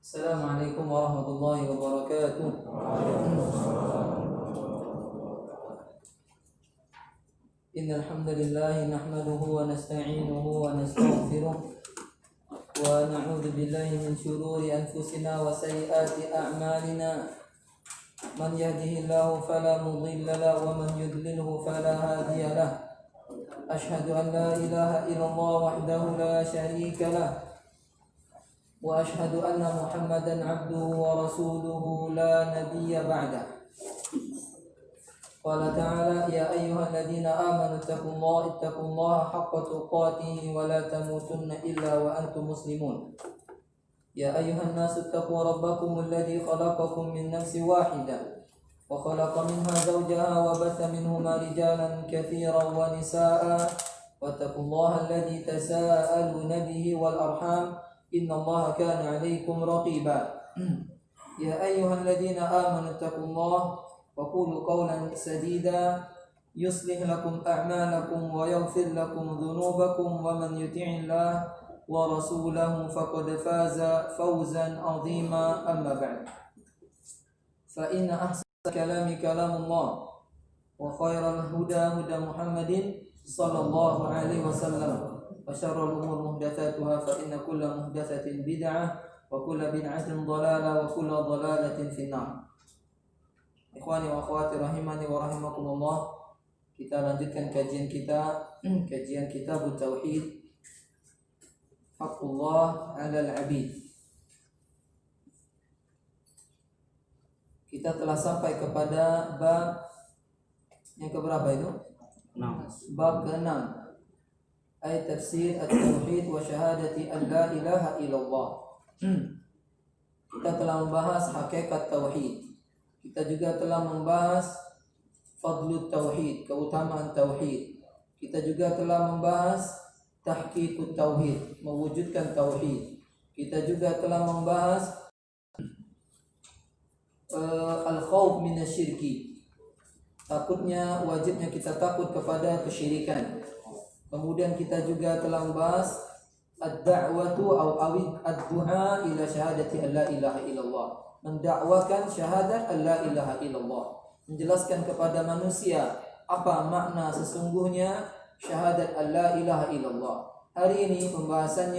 Assalamualaikum warahmatullahi wabarakatuh. Innal hamdalillah nahmaduhu wa nasta'inuhu wa nastaghfiruh wa na'udzu billahi min shururi anfusina wa sayyiati a'malina. Man yahdihillahu fala mudilla lahu wa man yudlilhu fala hadiya lahu. Ashhadu an la ilaha illallah wahdahu la syarika lahu. وأشهد أن محمدا عبده ورسوله لا نبي بعده. قال تعالى يا أيها الذين آمنوا اتقوا الله حق تقاته ولا تموتن إلا وأنتم مسلمون. يا أيها الناس اتقوا ربكم الذي خلقكم من نفس واحدة وخلق منها زوجها وبث منهما رجالا كثيرا ونساء واتقوا الله الذي تساءلون به والأرحام إن الله كان عليكم رقيبا. يا أيها الذين آمنوا اتقوا الله وقولوا قولا سديدا يصلح لكم أعمالكم ويغفر لكم ذنوبكم ومن يطع الله ورسوله فقد فاز فوزا عظيما. أما بعد فإن أحسن الكلام كلام الله وخير الهدى هدى محمد صلى الله عليه وسلم وشر الأمور محدثاتها فإن كل محدثة بدعة وكل بدعة ضلالة وكل ضلالة في النار. Ikhwani wa akhwati rahimani wa rahimakumullah. Kita lanjutkan kajian kitab Tauhid Haqqullah 'alal 'abid. Kita telah sampai kepada bab yang keberapa itu? 6. Bab ke-6. Ayat tafsir at-tauhid wa syahadati an la ilaha illallah. Kita telah membahas hakikat tauhid. Kita juga telah membahas fadlut tauhid, keutamaan tauhid. Kita juga telah membahas tahqiqut tauhid, mewujudkan tauhid. Kita juga telah membahas al-khauf minasyirki. Takutnya, wajibnya kita takut kepada kesyirikan. Kemudian kita juga telah membahas ad-da'watu atau ad-du'a ila syahadati an la ilaha illallah. Mendakwakan syahadat an la ilaha illallah. Menjelaskan kepada manusia apa makna sesungguhnya syahadat an la ilaha illallah. Hari ini pembahasan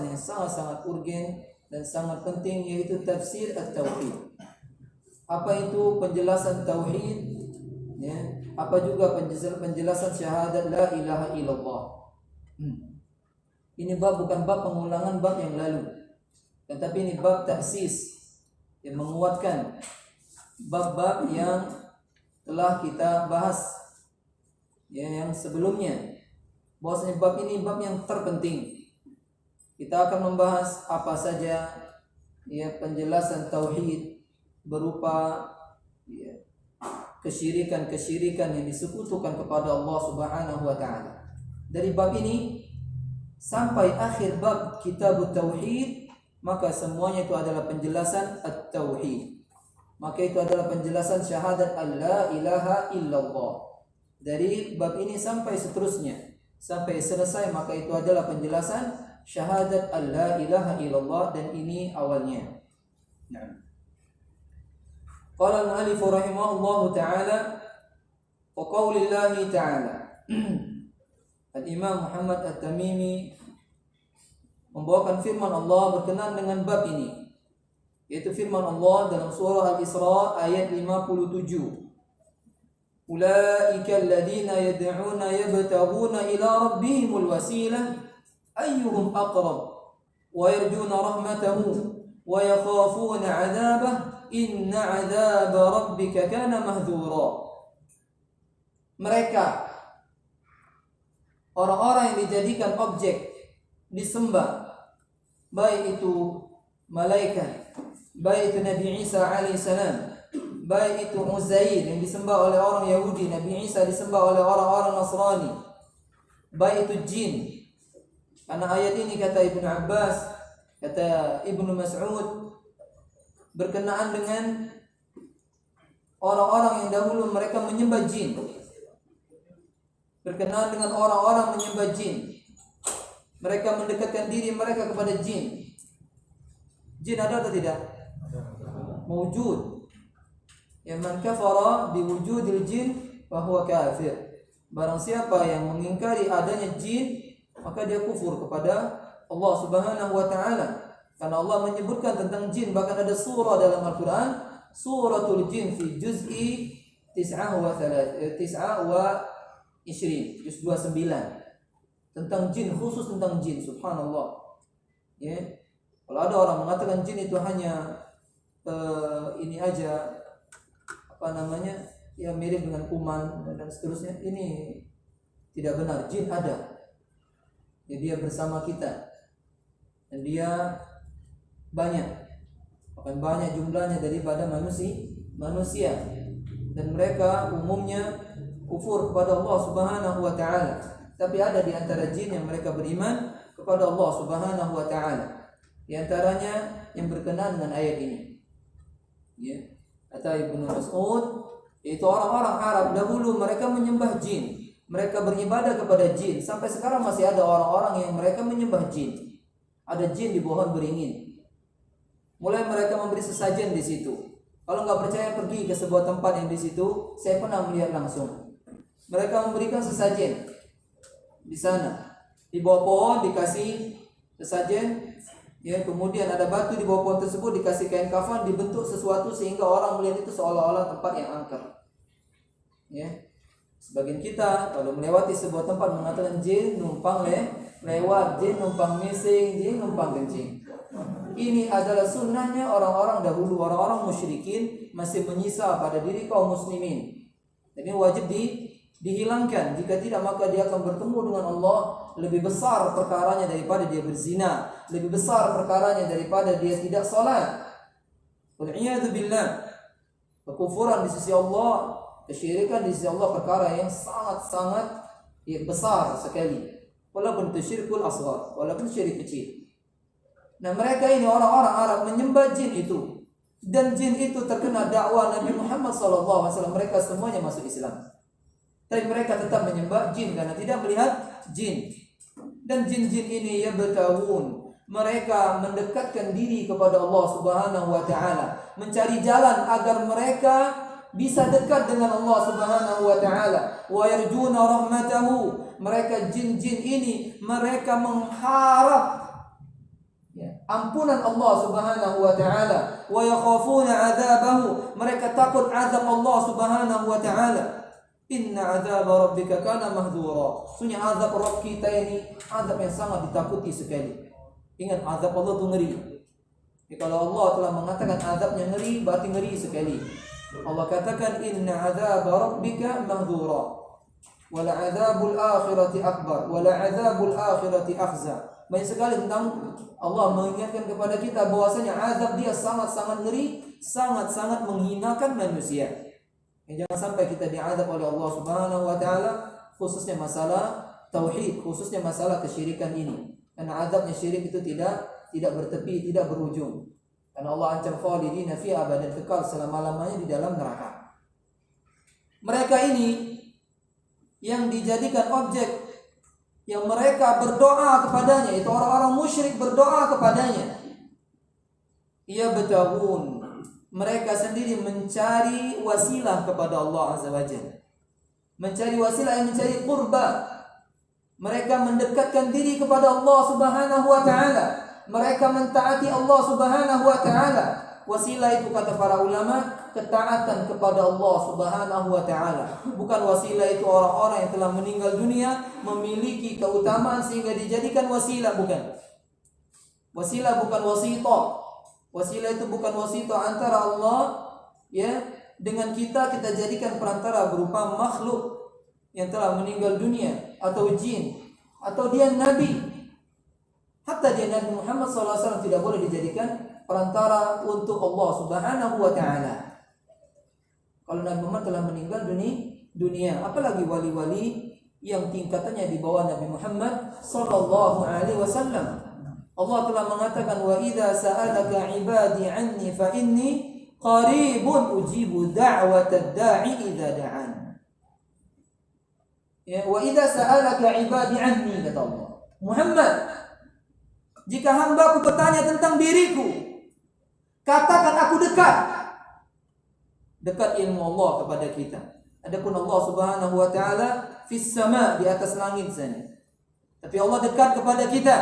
yang sangat-sangat urgen dan sangat penting, yaitu tafsir at-tauhid. Apa itu penjelasan tauhid? Ya, apa juga penjelasan syahadat la ilaha illallah. Ini bab bukan bab pengulangan bab yang lalu, tetapi ini bab taksis yang menguatkan bab-bab yang telah kita bahas yang sebelumnya. Bahwasanya bab ini bab yang terpenting. Kita akan membahas apa saja penjelasan tauhid berupa kesyirikan yang disekutukan kepada Allah Subhanahu wa taala. Dari bab ini sampai akhir bab kitab tauhid, maka semuanya itu adalah penjelasan at-tauhid. Maka itu adalah penjelasan syahadat alla ilaha illallah. Dari bab ini sampai seterusnya, sampai selesai, maka itu adalah penjelasan syahadat alla ilaha illallah, dan ini awalnya. Nah, qala al-mu'allif rahimahullahu ta'ala wa qaulillahi ta'ala. Al-Imam Muhammad At-Tamimi membawakan firman Allah berkenaan dengan bab ini, yaitu firman Allah dalam surah Al-Isra ayat 57. Ulaika alladhina yad'una yabtaghuna ila rabbihimul wasilah ayyuhum aqrab wa yarjuna rahmatahu wa yakhafuna 'adzabahu inna 'adzaba rabbika kana mahdhura. Mereka orang-orang yang dijadikan objek disembah, baik itu malaikat, baik itu Nabi Isa alaihissalam, baik itu Uzair yang disembah oleh orang Yahudi, Nabi Isa disembah oleh orang-orang Nasrani, baik itu jin. Karena ayat ini kata Ibnu Abbas, kata Ibnu Mas'ud, berkenaan dengan orang-orang yang dahulu mereka menyembah jin. Berkenaan dengan orang-orang menyembah jin. Mereka mendekatkan diri mereka kepada jin. Jin ada atau tidak? Mawjud. Ya, man kafara biwujudil jin fahuwa kafir. Barang siapa yang mengingkari adanya jin, maka dia kufur kepada Allah Subhanahu wa taala. Karena Allah menyebutkan tentang jin, bahkan ada surah dalam Al-Qur'an, suratul jin fi juz'i 29, juz 29. Tentang jin, khusus tentang jin, subhanallah. Ya. Kalau ada orang mengatakan jin itu hanya ini aja, apa namanya, ya mirip dengan kuman dan seterusnya, ini tidak benar. Jin ada, ya, dia bersama kita dan dia banyak, bahkan banyak jumlahnya daripada manusia, dan mereka umumnya kufur kepada Allah Subhanahu wa taala. Tapi ada di antara jin yang mereka beriman kepada Allah Subhanahu wa taala. Di antaranya yang berkenaan dengan ayat ini. Ya, kata Ibnu Mas'ud, itu orang-orang Arab dahulu mereka menyembah jin, mereka beribadah kepada jin. Sampai sekarang masih ada orang-orang yang mereka menyembah jin. Ada jin di pohon beringin. Mulai mereka memberi sesajen di situ. Kalau nggak percaya pergi ke sebuah tempat yang di situ, saya pernah melihat langsung. Mereka memberikan sesajen di sana. Di bawah pohon dikasih sesajen. Ya, kemudian ada batu di bawah pohon tersebut, dikasih kain kafan, dibentuk sesuatu sehingga orang melihat itu seolah-olah tempat yang angker. Ya. Sebagian kita kalau melewati sebuah tempat mengatakan jin numpang lewat, jin numpang mising, jin numpang kencing. Ini adalah sunnahnya orang-orang dahulu, orang-orang musyrikin masih menyisa pada diri kaum muslimin. Jadi wajib dihilangkan. Jika tidak, maka dia akan bertemu dengan Allah. Lebih besar perkaranya daripada dia berzina, lebih besar perkaranya daripada dia tidak salat. Wal'iyadu billah. Kekufuran di sisi Allah, kesyirikan di sisi Allah perkara yang sangat-sangat besar sekali. Walaupun itu syirkul asghar, walaupun syirik kecil. Nah, mereka ini orang-orang Arab menyembah jin itu, dan jin itu terkena dakwah Nabi Muhammad SAW. Mereka semuanya masuk Islam, tapi mereka tetap menyembah jin karena tidak melihat jin. Dan jin-jin ini ya bertahun, mereka mendekatkan diri kepada Allah Subhanahu wa taala, mencari jalan agar mereka bisa dekat dengan Allah Subhanahu wa taala. Wa yarjuna rahmatahu. Mereka jin-jin ini mereka mengharap ampunan Allah Subhanahu wa taala. Wa yakhafuna adzabahu. Mereka takut azab Allah Subhanahu wa taala. Inna azab rabbika kana mahdhura. Sungguh azab Rabb kita ini azab yang sangat ditakuti sekali. Ingat, azab Allah itu ngeri. Kalau Allah telah mengatakan azabnya ngeri, berarti ngeri sekali. Allah katakan inna azab rabbika mahdhura. Wala azabul akhirati akbar, wala azabul akhirati akhza. Banyak sekali tentang Allah mengingatkan kepada kita bahwasanya azab dia sangat-sangat ngeri, sangat-sangat menghinakan manusia. Jangan sampai kita diazab oleh Allah Subhanahu wa taala, khususnya masalah tauhid, khususnya masalah kesyirikan ini. Karena azabnya syirik itu tidak bertepi, tidak berujung. Karena Allah ancam khalidina fi abadan, kekal selama-lamanya di dalam neraka. Mereka ini yang dijadikan objek, yang mereka berdoa kepadanya, itu orang-orang musyrik berdoa kepadanya. Ia bertahun, mereka sendiri mencari wasilah kepada Allah Azza wa Jalla. Mencari wasilah yang mencari qurba. Mereka mendekatkan diri kepada Allah Subhanahu wa taala. Mereka mentaati Allah Subhanahu wa taala. Wasilah itu kata para ulama, ketaatan kepada Allah Subhanahu wa taala. Bukan wasilah itu orang-orang yang telah meninggal dunia memiliki keutamaan sehingga dijadikan wasilah, bukan. Wasilah bukan wasithah. Wasilah itu bukan wasithah antara Allah dengan kita jadikan perantara berupa makhluk yang telah meninggal dunia, atau jin, atau dia nabi. Hatta dia Nabi Muhammad SAW tidak boleh dijadikan perantara untuk Allah Subhanahu wa taala. Kalau Nabi Muhammad telah meninggal dunia, apalagi wali-wali yang tingkatannya di bawah Nabi Muhammad sallallahu alaihi wasallam. Allah telah mengatakan, wa idza sa'alaka 'ibadi 'anni fa inni qaribun ujibu da'watad da'i idza da'an. Ya, wa idza sa'alaka 'ibadi 'anni, kata Allah. Muhammad, jika hambaku bertanya tentang diriku, Katakan aku dekat. Dekat ilmu Allah kepada kita. Adapun Allah Subhanahu wa taala fis sama, di atas langit sana. Tapi Allah dekat kepada kita.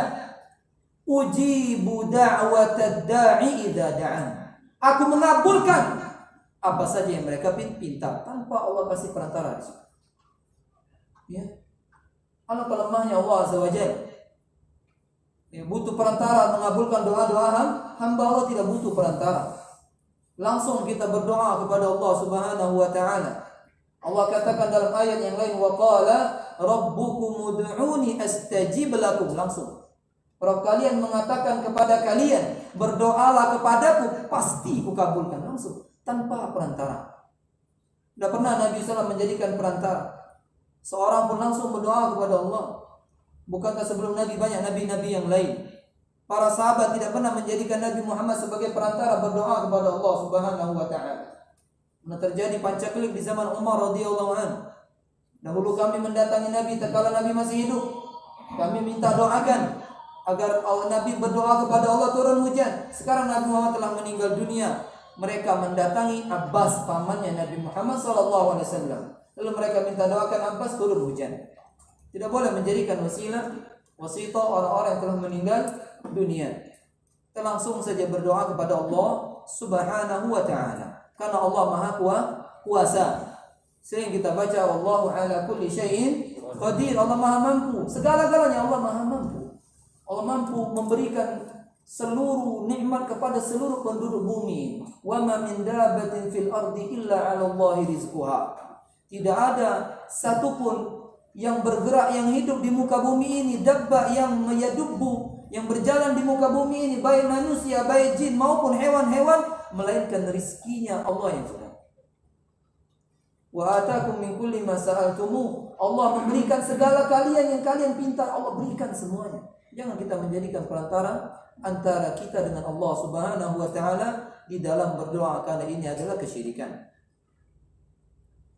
Ujibu da'watad da'i idza da'an. Aku mengabulkan apa saja yang mereka pinta tanpa Allah kasih perantara. Ya. Alangkah lemahnya Allah Azza wa Jalla. Ya, butuh perantara mengabulkan doa-doa hamba Allah, tidak butuh perantara. Langsung kita berdoa kepada Allah Subhanahu wa taala. Allah katakan dalam ayat yang lain, wa qala rabbukum ud'uni astajib lakum. Langsung Rabb kalian mengatakan kepada kalian, berdoalah kepadaku, pasti kukabulkan. Langsung, tanpa perantara. Tidak pernah Nabi SAW menjadikan perantara. Seorang pun langsung berdoa kepada Allah. Bukankah sebelum Nabi banyak nabi-nabi yang lain? Para sahabat tidak pernah menjadikan Nabi Muhammad sebagai perantara berdoa kepada Allah Subhanahu wa taala. Pernah terjadi pancaklik di zaman Umar radhiyallahu anhu. Dahulu kami mendatangi Nabi tatkala Nabi masih hidup. Kami minta doakan agar Nabi berdoa kepada Allah turun hujan. Sekarang Nabi Muhammad telah meninggal dunia. Mereka mendatangi Abbas, pamannya Nabi Muhammad sallallahu alaihi wasallam. Lalu mereka minta doakan Abbas turun hujan. Tidak boleh menjadikan wasita orang-orang yang telah meninggal dunia. Kita langsung saja berdoa kepada Allah Subhanahu wa taala. Karena Allah Maha Kuasa. Sering kita baca Allahu ala kulli syai'in qadir. Allah Maha mampu. Segala-galanya Allah Maha mampu. Allah mampu memberikan seluruh nikmat kepada seluruh penduduk bumi. Wa ma min dabbatin fil ardi illa 'ala Allahi rizquha. Tidak ada satupun yang bergerak, yang hidup di muka bumi ini, dabbah yang yadubbu, yang berjalan di muka bumi ini, baik manusia, baik jin maupun hewan-hewan, melainkan rizkinya Allah yang sudah. Wa atakum min kulli ma sa'altumu. Allah memberikan segala kalian yang kalian pinta, Allah berikan semuanya. Jangan kita menjadikan perantara antara kita dengan Allah Subhanahu wa taala di dalam berdoa, karena ini adalah kesyirikan.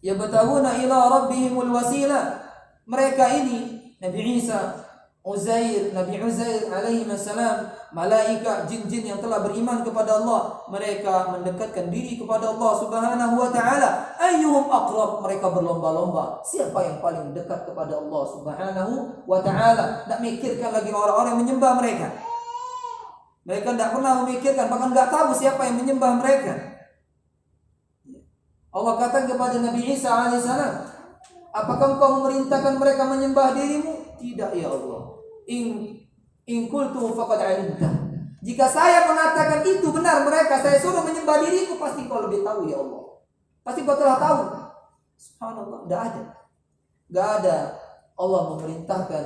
Yabtaguna ila rabbihimul wasilah. Mereka ini Nabi Isa, Nabi Uzair alaihi salam, malaikat, jin-jin yang telah beriman kepada Allah, mereka mendekatkan diri kepada Allah Subhanahu wa taala. Ayyuhum aqrab, mereka berlomba-lomba siapa yang paling dekat kepada Allah Subhanahu wa taala. Tak mikirkan lagi orang-orang yang menyembah mereka. Mereka tidak pernah memikirkan, bahkan tidak tahu siapa yang menyembah mereka. Allah katakan kepada Nabi Isa alaihissalam, apakah engkau memerintahkan mereka menyembah dirimu? Tidak ya Allah. In qultu faqad alimta. Jika saya mengatakan itu benar mereka, saya suruh menyembah diriku, pasti kau lebih tahu ya Allah. Pasti kau telah tahu. Subhanallah, tidak ada. Tidak ada Allah memerintahkan,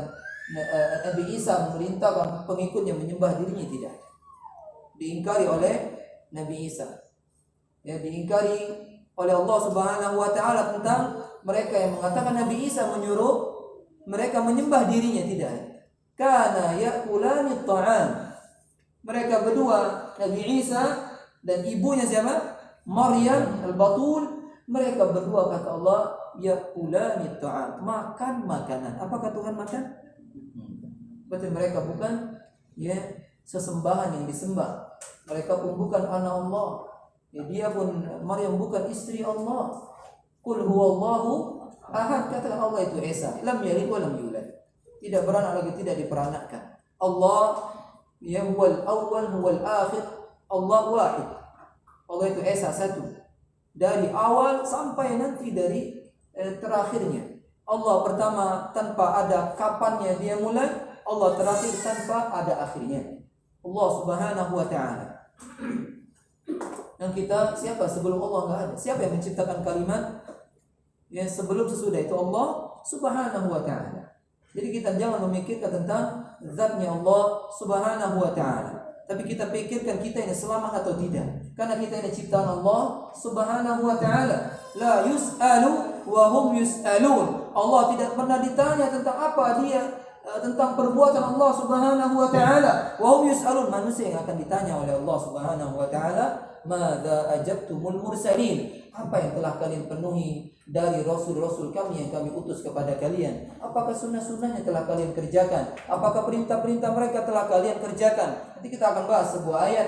Nabi Isa memerintahkan pengikutnya menyembah dirinya, tidak. Diingkari oleh Nabi Isa. Ya, diingkari oleh Allah Subhanahu wa taala tentang mereka yang mengatakan Nabi Isa menyuruh mereka menyembah dirinya, tidak. Kana ya'kulani ta'am. Mereka berdua, Nabi Isa dan ibunya siapa? Maryam al-Batul. Mereka berdua, kata Allah, ya'kulani ta'am, makan makanan. Apakah Tuhan makan? Berarti mereka bukan sesembahan yang disembah. Mereka pun bukan anak Allah. Dia pun, Maryam bukan istri Allah. Qul huwallahu ahad, katakan Allah itu Esa, lam yalid wa lam yulad. Tidak beranak lagi, tidak diperanakkan. Allah yang huwal awwal huwal akhir, Allah wahid. Allah itu Esa, satu. Dari awal sampai nanti dari terakhirnya. Allah pertama tanpa ada kapannya dia mulai, Allah terakhir tanpa ada akhirnya. Allah Subhanahu wa taala. Dan kita siapa sebelum Allah? Enggak ada. Siapa yang menciptakan kalimat yang sebelum sesudah itu? Allah Subhanahu wa taala. Jadi kita jangan memikirkan tentang zatnya Allah Subhanahu wa taala, tapi kita pikirkan kita ini selamat atau tidak. Karena kita ini ciptaan Allah Subhanahu wa taala. La yus'alu wa hum yus'alun. Allah tidak pernah ditanya tentang apa dia, tentang perbuatan Allah Subhanahu wa taala. Wa hum yus'alun, manusia yang akan ditanya oleh Allah Subhanahu wa taala. Madza ajabtumul mursalin, apa yang telah kalian penuhi dari rasul-rasul kami yang kami utus kepada kalian? Apakah sunnah-sunnahnya telah kalian kerjakan? Apakah perintah-perintah mereka telah kalian kerjakan? Nanti kita akan bahas sebuah ayat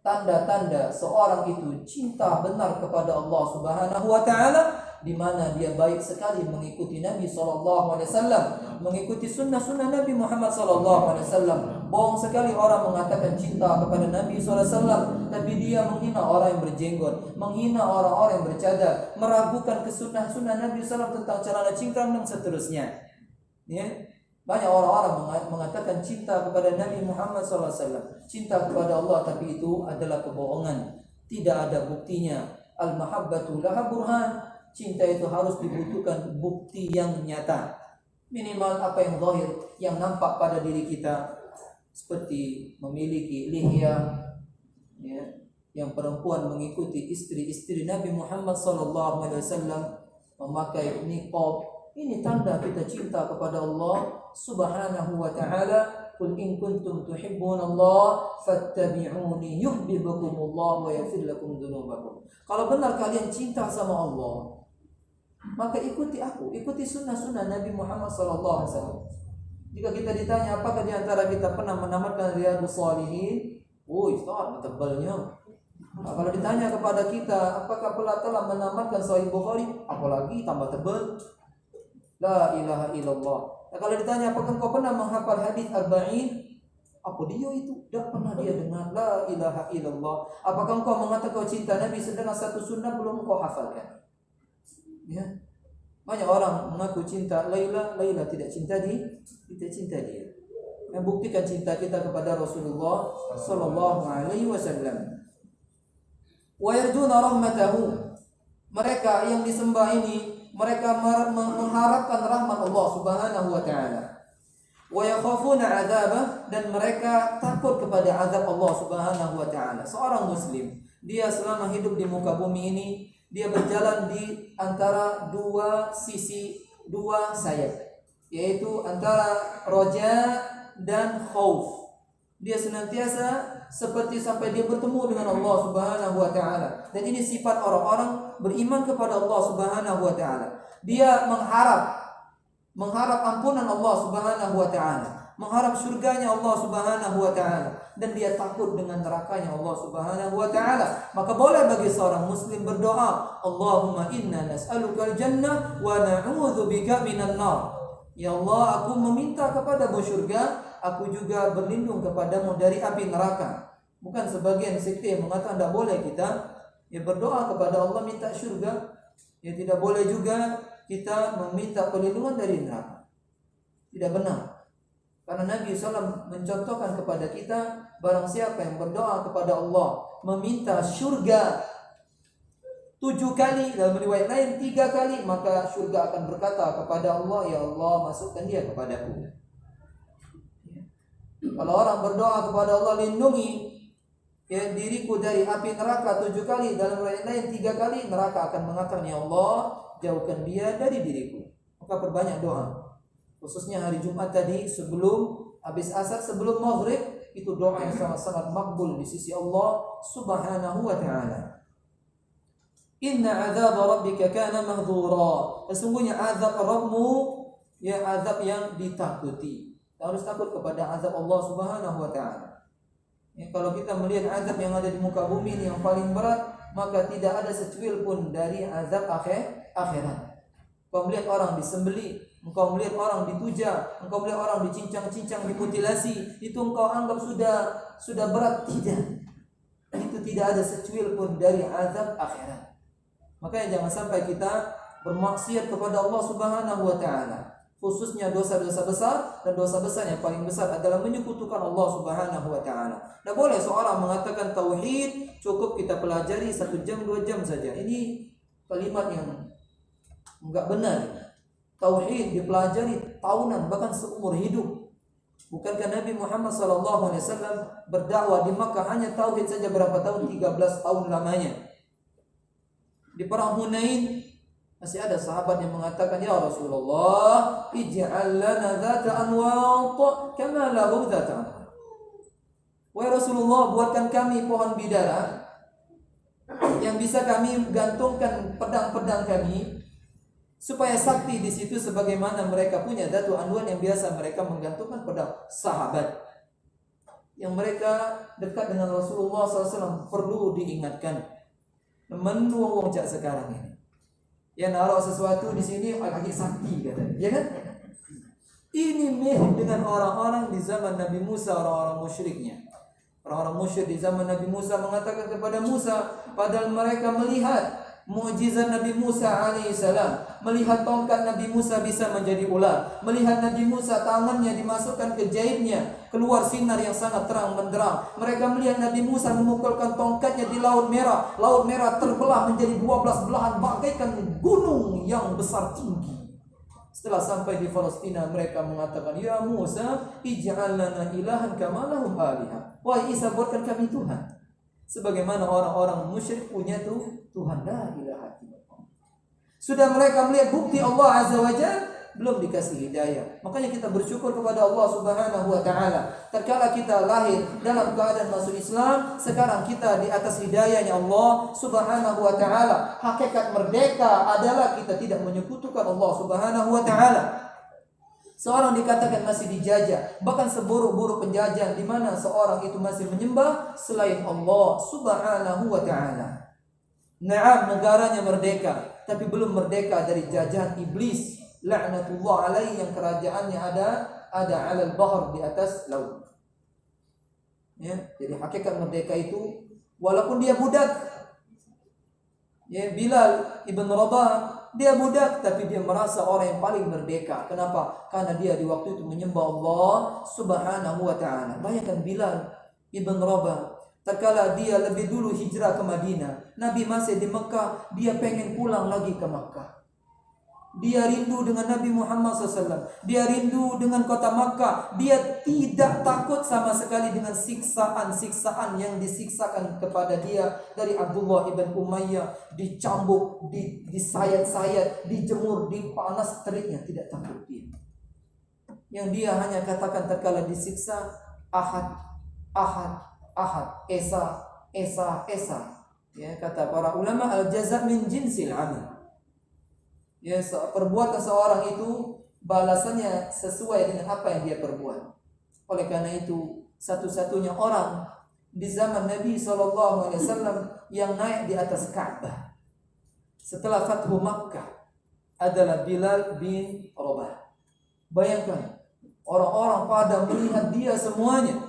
tanda-tanda seorang itu cinta benar kepada Allah Subhanahu wa taala, di mana dia baik sekali mengikuti Nabi sallallahu alaihi wasallam, mengikuti sunnah-sunnah Nabi Muhammad sallallahu alaihi wasallam. Bohong sekali orang mengatakan cinta kepada Nabi sallallahu alaihi wasallam tapi dia menghina orang yang berjenggot, menghina orang-orang yang bercadar, meragukan kesunnah-sunnah Nabi sallallahu alaihi wasallam tentang celana cingkrang dan seterusnya. Ya. Banyak orang-orang mengatakan cinta kepada Nabi Muhammad SAW, cinta kepada Allah, tapi itu adalah kebohongan. Tidak ada buktinya. Al-mahabbatu laha burhan. Cinta itu harus dibutuhkan bukti yang nyata. Minimal apa yang zahir, yang nampak pada diri kita, seperti memiliki lihya, ya, yang perempuan mengikuti istri-istri Nabi Muhammad SAW, memakai niqab. Ini tanda kita cinta kepada Allah Subhanahu wa ta'ala. Qul in kuntum tuhibbunallah fattabi'uni yuhibbukumullah wa yaghfir lakum dzunubakum. Kalau benar kalian cinta sama Allah, maka ikuti aku, ikuti sunnah-sunnah Nabi Muhammad sallallahu alaihi wasallam. Jika kita ditanya apakah di antara kita pernah menamatkan Riyadhus Shalihin, Ustaz, tebalnya. Nah, kalau ditanya kepada kita apakah telah menamatkan Sahih Bukhari, apalagi tambah tebal. La ilaha illallah. Nah, kalau ditanya apakah kau pernah menghafal hadis arba'in, apa dia itu? Tidak pernah dia dengar la ilaha illallah. Apakah engkau mengatakan kau cinta Nabi sedang satu sunnah belum kau hafalkan? Ya. Banyak orang mengaku cinta Laila tidak cinta dia. Membuktikan cinta kita kepada Rasulullah sallallahu alaihi wasallam. Wa yarjuna rahmatahu. Mereka yang disembah ini, mereka mengharapkan rahmat Allah Subhanahu wa taala. Wa yakhafuna 'adzabah, dan mereka takut kepada azab Allah Subhanahu wa taala. Seorang muslim, dia selama hidup di muka bumi ini, dia berjalan di antara dua sisi, dua sayap, yaitu antara roja dan khauf. Dia senantiasa seperti sampai dia bertemu dengan Allah Subhanahu wa taala. Dan ini sifat orang-orang beriman kepada Allah Subhanahu wa taala. Dia mengharap ampunan Allah Subhanahu wa taala, mengharap surganya Allah Subhanahu wa taala, dan dia takut dengan nerakanya Allah Subhanahu wa taala. Maka boleh bagi seorang muslim berdoa, Allahumma inna nas'alukal jannah wa na'udzubika minan nar. Ya Allah, aku meminta kepadamu surga, aku juga berlindung kepadamu dari api neraka. Bukan sebagian sekte yang mengatakan tidak boleh kita berdoa kepada Allah minta surga. Tidak boleh juga kita meminta perlindungan dari neraka. Tidak benar. Karena Nabi SAW mencontohkan kepada kita, barang siapa yang berdoa kepada Allah meminta surga 7 kali, dalam riwayat lain 3 kali, maka surga akan berkata kepada Allah, ya Allah, masukkan dia kepadaku. Kalau orang berdoa kepada Allah, lindungi diriku dari api neraka 7 kali, dalam riwayat lain 3 kali, neraka akan mengatakan, ya Allah, jauhkan dia dari diriku. Maka perbanyak doa. Khususnya hari Jumat tadi, sebelum habis asar, sebelum maghrib, itu doa yang sangat-sangat makbul di sisi Allah Subhanahu wa ta'ala. Inna azab rabbika kana mahdzura. Sesungguhnya azab Rabbmu azab yang ditakuti. Kita harus takut kepada azab Allah Subhanahu wa taala. Kalau kita melihat azab yang ada di muka bumi ini yang paling berat, maka tidak ada secuil pun dari azab akhirat. Engkau melihat orang disembelih, engkau melihat orang dituja, engkau melihat orang dicincang-cincang, dimutilasi, itu engkau anggap sudah berat. Tidak. Itu tidak ada secuil pun dari azab akhirat. Makanya jangan sampai kita bermaksiat kepada Allah Subhanahu wa taala. Khususnya dosa-dosa besar, dan dosa besar yang paling besar adalah menyekutukan Allah Subhanahu wa taala. Tidak boleh seorang mengatakan tauhid cukup kita pelajari 1 jam 2 jam saja. Ini kalimat yang enggak benar. Tauhid dipelajari tahunan, bahkan seumur hidup. Bukankah Nabi Muhammad SAW berdakwah di Makkah hanya tauhid saja berapa tahun? 13 tahun lamanya. Di perang Hunain masih ada sahabat yang mengatakan, ya Rasulullah, ij'al lana dzata anwat kama lahu dzata anwat. Wahai Rasulullah, buatkan kami pohon bidara yang bisa kami gantungkan pedang-pedang kami, supaya sakti di situ sebagaimana mereka punya dzatu anwat yang biasa mereka menggantungkan pedang. Sahabat yang mereka dekat dengan Rasulullah SAW perlu diingatkan. Menuang cak sekarang ini. Yang naruh sesuatu di sini lagi sakti katanya, ya kan? Ini mirip dengan orang-orang di zaman Nabi Musa, orang-orang musyriknya. Orang-orang musyrik di zaman Nabi Musa mengatakan kepada Musa, padahal mereka melihat mukjizat Nabi Musa alaihissalam, melihat tongkat Nabi Musa bisa menjadi ular, melihat Nabi Musa tangannya dimasukkan ke jahitnya, keluar sinar yang sangat terang benderang. Mereka melihat Nabi Musa memukulkan tongkatnya di Laut Merah. Laut Merah terbelah menjadi 12 belahan bagaikan gunung yang besar tinggi. Setelah sampai di Palestina, mereka mengatakan, ya Musa, ij'al lana ilahan kama lahum alihah. Wahai Isa, buatkan kami Tuhan sebagaimana orang-orang musyrik punya Tuhan. La ilaha illallah. Sudah mereka melihat bukti Allah Azza wa Jalla, belum dikasih hidayah. Makanya kita bersyukur kepada Allah Subhanahu wa taala. Terkala kita lahir dalam keadaan masuk Islam, sekarang kita di atas hidayahnya Allah Subhanahu wa taala. Hakikat merdeka adalah kita tidak menyekutukan Allah Subhanahu wa taala. Seorang dikatakan masih dijajah, bahkan seburuk-buruk penjajahan di mana seorang itu masih menyembah selain Allah Subhanahu wa taala. Naam, negaranya merdeka, tapi belum merdeka dari jajahan iblis laknatullah alaihi yang kerajaannya ada alal bahr, di atas laut. Ya, jadi hakikat merdeka itu walaupun dia budak. Ya, Bilal ibn Rabah, dia budak tapi dia merasa orang yang paling merdeka. Kenapa? Karena dia di waktu itu menyembah Allah Subhanahu wa taala. Bayangkan Bilal ibn Rabah, terkala dia lebih dulu hijrah ke Madinah, Nabi masih di Mekah, dia pengen pulang lagi ke Mekah. Dia rindu dengan Nabi Muhammad SAW. Dia rindu dengan kota Makkah. Dia tidak takut sama sekali dengan siksaan-siksaan yang disiksakan kepada dia dari Abdullah ibn Umayyah. Dicambuk, disayat-sayat, dijemur, dipanas teriknya. Tidak takut dia. Yang dia hanya katakan terkala disiksa, Ahad, Ahad, Ahad, Esa, Esa, Esa. Ya, kata para ulama, al-jaza' min jinsil amal. Ya, perbuatan seorang itu balasannya sesuai dengan apa yang dia perbuat. Oleh karena itu, satu-satunya orang di zaman Nabi SAW yang naik di atas Ka'bah setelah Fathu Makkah adalah Bilal bin Rabah. Bayangkan, orang-orang pada melihat dia semuanya.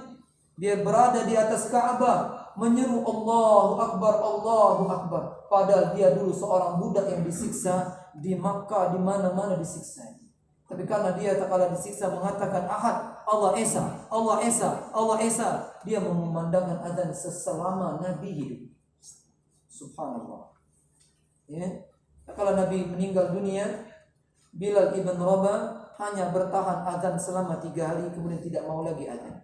Dia berada di atas Ka'bah, menyeru Allahu Akbar, Allahu Akbar. Padahal dia dulu seorang budak yang disiksa di Makkah, di mana-mana disiksa. Tapi karena dia tak kalah disiksa mengatakan Ahad, Allah Esa, Allah Esa, Allah Esa, dia memandangkan azan selama Nabi hidup. Subhanallah. Ya, kalau Nabi meninggal dunia, Bilal ibn Rabah hanya bertahan azan selama 3 hari, kemudian tidak mau lagi azan.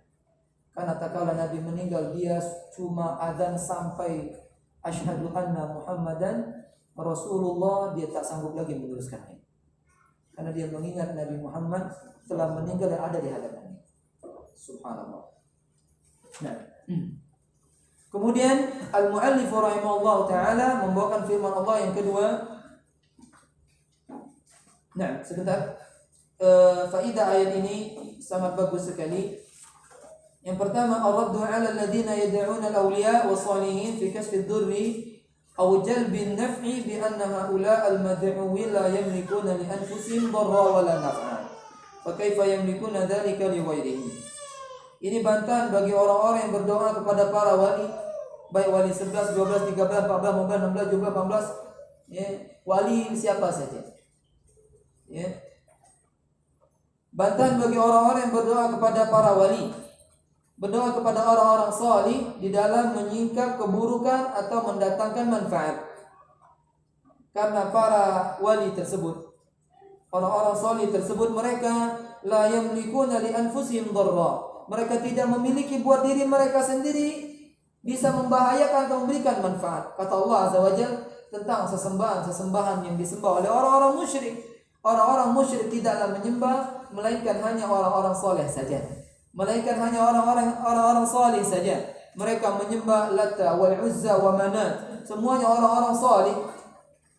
Karena tak kala Nabi meninggal, dia cuma azan sampai asyhadu anna Muhammadan Rasulullah, dia tak sanggup lagi meneruskannya. Karena dia mengingat Nabi Muhammad telah meninggal dan ada di hadapannya. Subhanallah. Nah, kemudian al-muallif rahimahullah taala membawakan firman Allah yang kedua. Nah, sebentar. Faedah ayat ini sangat bagus sekali. Yang pertama, ar-raddu 'ala alladziina yad'uuna al-awliya wa shalihin fi kashfi ad-durri aw jalbi an-naf'i bi anna haula al-mad'uwin la yamlikuna li anfusihim darra wa la naf'a. Fa kaifa yamlikuna dzalika li ghairihim. Ini bantahan bagi orang-orang yang berdoa kepada para wali, baik wali 11, 12, 13, 14, 15, 16, 17, 18, ya, wali siapa saja. Ya. Bantahan bagi orang-orang yang berdoa kepada para wali, berdoa kepada orang-orang salih di dalam menyingkap keburukan atau mendatangkan manfaat. Karena para wali tersebut, orang-orang salih tersebut, mereka la yamlikuna li anfusihim darra. Mereka tidak memiliki buat diri mereka sendiri bisa membahayakan atau memberikan manfaat. Kata Allah Azza wa Jalla tentang sesembahan-sesembahan yang disembah oleh orang-orang musyrik. Orang-orang musyrik tidaklah menyembah melainkan hanya orang-orang saleh saja. Melainkan hanya orang-orang salih saja. Mereka menyembah Lata wal Uzza wa Manat. Semuanya orang-orang salih.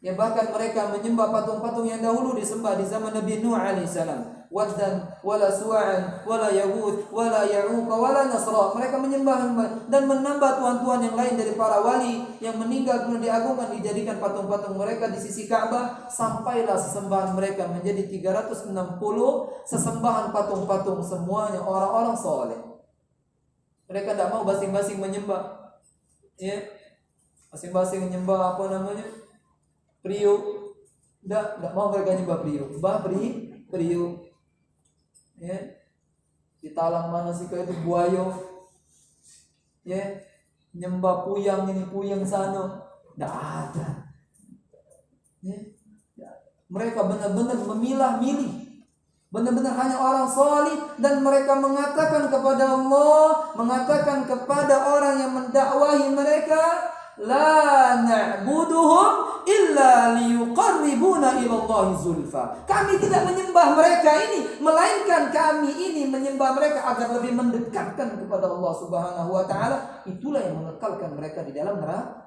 Ya, bahkan mereka menyembah patung-patung yang dahulu disembah di zaman Nabi Nuh alaihissalam. waddan wala suwa'an wala yaghut wala ya'uq wala nasra. Mereka menyembah dan menambah tuhan-tuhan yang lain dari para wali yang meninggal kemudian diagungkan, dijadikan patung-patung mereka di sisi Ka'bah, sampailah sesembahan mereka menjadi 360 sesembahan patung-patung, semuanya orang-orang soleh. Mereka tidak mau basing-basing menyembah, ya, basing-basing menyembah apa namanya, priuk. Tidak mau mereka nyembah priuk, priuk, ya, di talang mana sih itu buayo, ya, nyembah puyang ini puyang sana, tidak ada, ya. Mereka benar-benar memilah-milih, benar-benar hanya orang salih, dan mereka mengatakan kepada Allah, mengatakan kepada orang yang mendakwahi mereka, la na'buduhum illa liyuqarribuna ila Allah zulfa. Kami tidak menyembah mereka ini, melainkan kami ini menyembah mereka agar lebih mendekatkan kepada Allah Subhanahu wa taala. Itulah yang mengekalkan mereka di dalam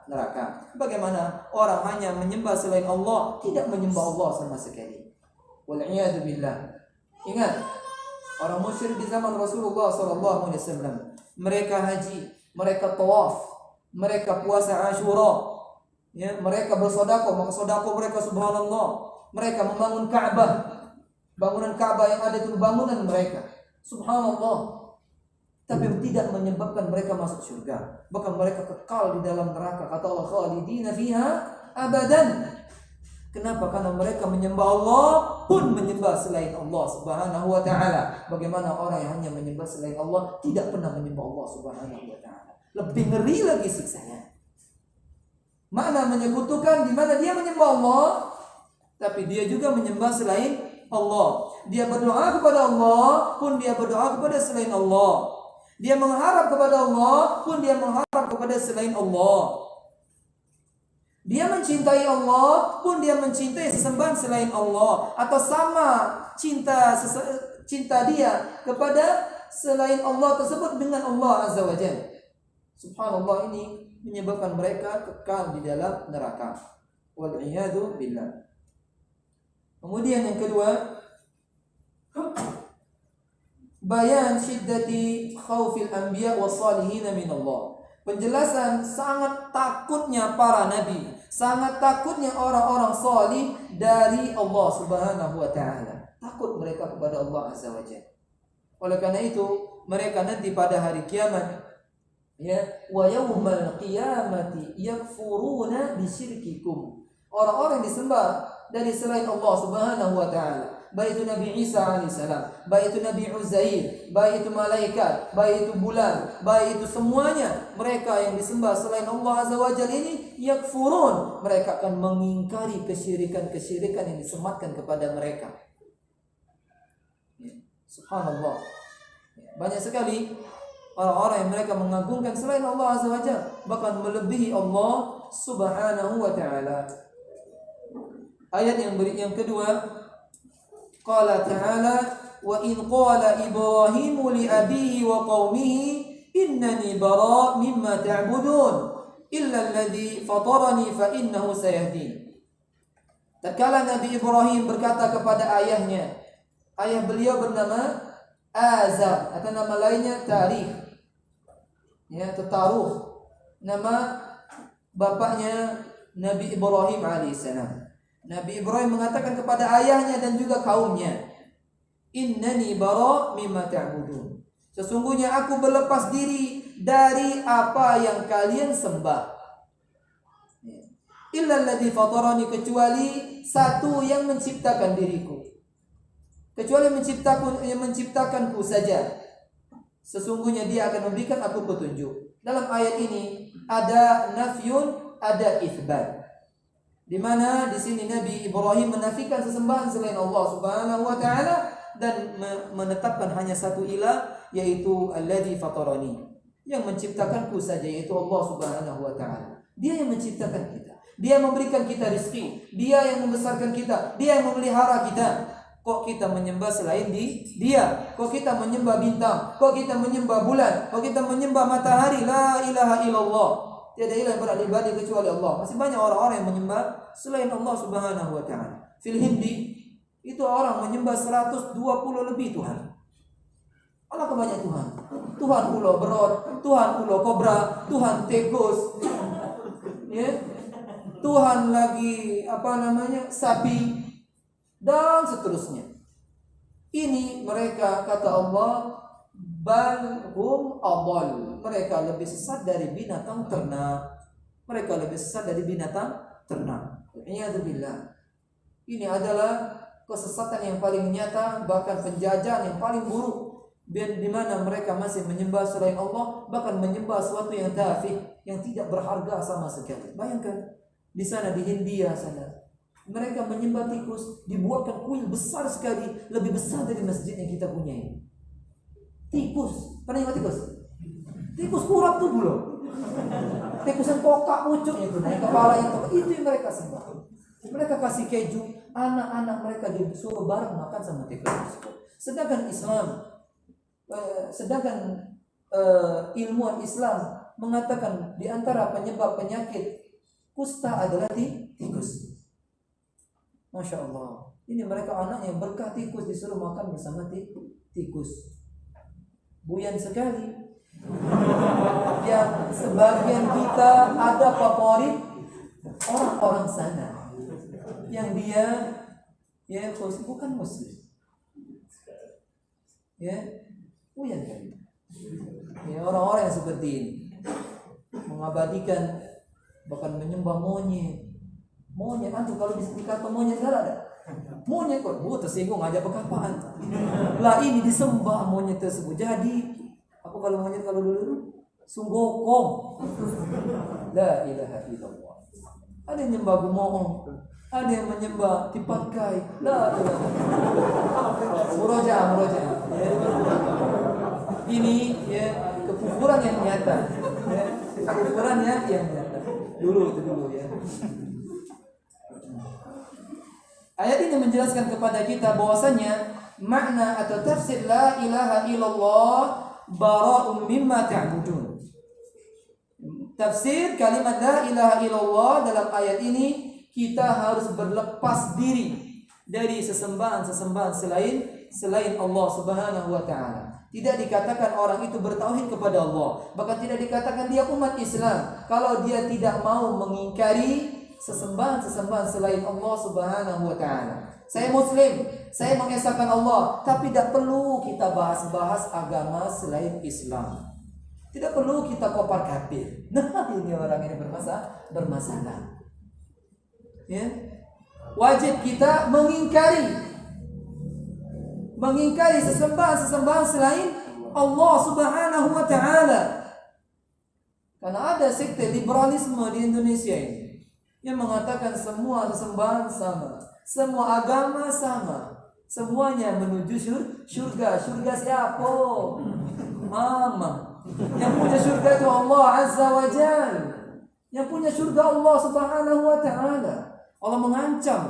neraka. Bagaimana orang hanya menyembah selain Allah, tidak menyembah Allah sama sekali. Wal iyad billah. Ingat, orang musyrik di zaman Rasulullah sallallahu alaihi wasallam, mereka haji, mereka tawaf, mereka puasa Asyura, ya, mereka bersedekah, maka sedekah mereka subhanallah. Mereka membangun Ka'bah, bangunan Ka'bah yang ada itu bangunan mereka, subhanallah. Tapi tidak menyebabkan mereka masuk surga, bahkan mereka kekal di dalam neraka. Kata Allah, khalidina fiha abadan. Kenapa? Karena mereka menyembah Allah pun menyembah selain Allah Subhanahu wa taala. Bagaimana orang yang hanya menyembah selain Allah, tidak pernah menyembah Allah Subhanahu wa taala? Lebih ngeri lagi siksanya. Mana menyekutukan, di mana dia menyembah Allah, tapi dia juga menyembah selain Allah. Dia berdoa kepada Allah pun dia berdoa kepada selain Allah. Dia mengharap kepada Allah pun dia mengharap kepada selain Allah. Dia mencintai Allah pun dia mencintai sesembahan selain Allah, atau sama cinta dia kepada selain Allah tersebut dengan Allah Azza wa Jalla. Subhanallah, ini menyebabkan mereka kekal di dalam neraka. Wal iyadu billah. Kemudian yang kedua, bayan syiddati khaufil anbiya was salihin min Allah. Penjelasan sangat takutnya para nabi, sangat takutnya orang-orang salih dari Allah Subhanahu wa taala. Takut mereka kepada Allah Azza wa Jalla. Oleh karena itu, mereka nanti pada hari kiamat, ya, wa yaumal qiyamati yakfuruna bisyirkikum. Orang-orang yang disembah dari selain Allah Subhanahu wa taala, baik itu Nabi Isa alaihissalam, baik itu Nabi Uzair, baik itu malaikat, baik itu bulan, baik itu semuanya, mereka yang disembah selain Allah Azza wa Jalla ini yakfurun, mereka akan mengingkari kesyirikan-kesyirikan yang disematkan kepada mereka. Ya, subhanallah. Banyak sekali orang-orang yang mereka mengagungkan selain Allah Azza wa Jalla, bahkan melebihi Allah Subhanahu wa taala. Ayat yang kedua, qala ta'ala, wa in qala Ibrahim li abihi wa qaumihi innani bara' mimma ta'budun illa alladhi fatarani fa innahu sayahdin. Tatkala Nabi Ibrahim berkata kepada ayahnya, ayah beliau bernama Azar atau nama lainnya Tarikh, ya, Taruh, nama bapaknya Nabi Ibrahim alaihissalam. Nabi Ibrahim mengatakan kepada ayahnya dan juga kaumnya, innani bara' mimma ta'budun. Sesungguhnya aku berlepas diri dari apa yang kalian sembah. Illa alladhi fatarani, kecuali satu yang menciptakan diriku. Kecuali yang menciptakanku saja. Sesungguhnya dia akan memberikan aku petunjuk. Dalam ayat ini ada nafyun, ada itsbat. Di mana di sini Nabi Ibrahim menafikan sesembahan selain Allah Subhanahu wa taala dan menetapkan hanya satu ilah, yaitu alladzi fatarani, yang menciptakanku saja, yaitu Allah Subhanahu wa taala. Dia yang menciptakan kita, dia yang memberikan kita rezeki, dia yang membesarkan kita, dia yang memelihara kita. Kok kita menyembah selain dia? Kok kita menyembah bintang? Kok kita menyembah bulan? Kok kita menyembah matahari? La ilaha illallah. Tiada ilah yang berhak diibadahi kecuali Allah. Masih banyak orang-orang yang menyembah selain Allah Subhanahu wa taala. Fil Hindi Itu orang menyembah 120 lebih Tuhan. Allah kebanyak Tuhan. Tuhan ulo berot, Tuhan ulo kobra, Tuhan tikus, ya, Tuhan lagi sapi dan seterusnya. Ini mereka kata Allah balhum adall. Mereka lebih sesat dari binatang ternak. Mereka lebih sesat dari binatang ternak. A'udzubillah. Ini adalah kesesatan yang paling nyata, bahkan penjajahan yang paling buruk. Di mana mereka masih menyembah selain Allah, bahkan menyembah sesuatu yang tafih, yang tidak berharga sama sekali. Bayangkan di sana di Hindia sana, mereka menyembah tikus, dibuatkan kuil besar sekali, lebih besar dari masjid yang kita punya ini. Tikus, pernah ingat tikus? Tikus kurap tuh belum? Tikus yang kokak pucuknya itu, naik kepala yang tokak, itu yang mereka sembah. Mereka kasih keju, anak-anak mereka disuruh bareng makan sama tikus. Sedangkan ilmuwan Islam mengatakan di antara penyebab penyakit kusta adalah tikus. Masya Allah. Ini mereka anak yang berkah tikus disuruh makan bersama tikus. Buyan sekali. Yang sebagian kita ada favorit orang-orang sana yang dia bukan muslim. Buyan kali. Orang-orang yang seperti ini mengabadikan, bahkan menyembah monyet. Antum kalau dikata monyet enggak ada. Monyet kok, tersinggung aja bekapaan. Lah ini disembah monyet tersebut. Jadi aku kalau monyet kalau dulu sunggokong. La ilaha illallah. Ada yang menyembah gumohong, ada yang menyembah tipakai. La ilaha illallah. Muroja. Ini kekufuran yang nyata. Kekufuran yang nyata. Dulu ya. Ayat ini menjelaskan kepada kita bahwasanya makna atau tafsir la ilaha illallah bara'un mimma ta'budun. Tafsir kalimat la ilaha illallah dalam ayat ini, kita harus berlepas diri dari sesembahan selain Allah Subhanahu wa taala. Tidak dikatakan orang itu bertauhid kepada Allah, bahkan tidak dikatakan dia umat Islam kalau dia tidak mau mengingkari sesembahan selain Allah Subhanahu wa taala. Saya muslim, saya mengesahkan Allah, tapi tidak perlu kita bahas agama selain Islam. Tidak perlu kita kopar kafir. Nah, ini orang ini bermasalah. Ya. Wajib kita mengingkari sesembahan selain Allah Subhanahu wa taala. Karena ada sekte liberalisme di Indonesia ini yang mengatakan semua sesembahan sama, semua agama sama, semuanya menuju surga. Surga siapa? Mama. Yang punya surga itu Allah Azza wa Jalla. Yang punya surga Allah Subhanahu wa taala. Allah mengancam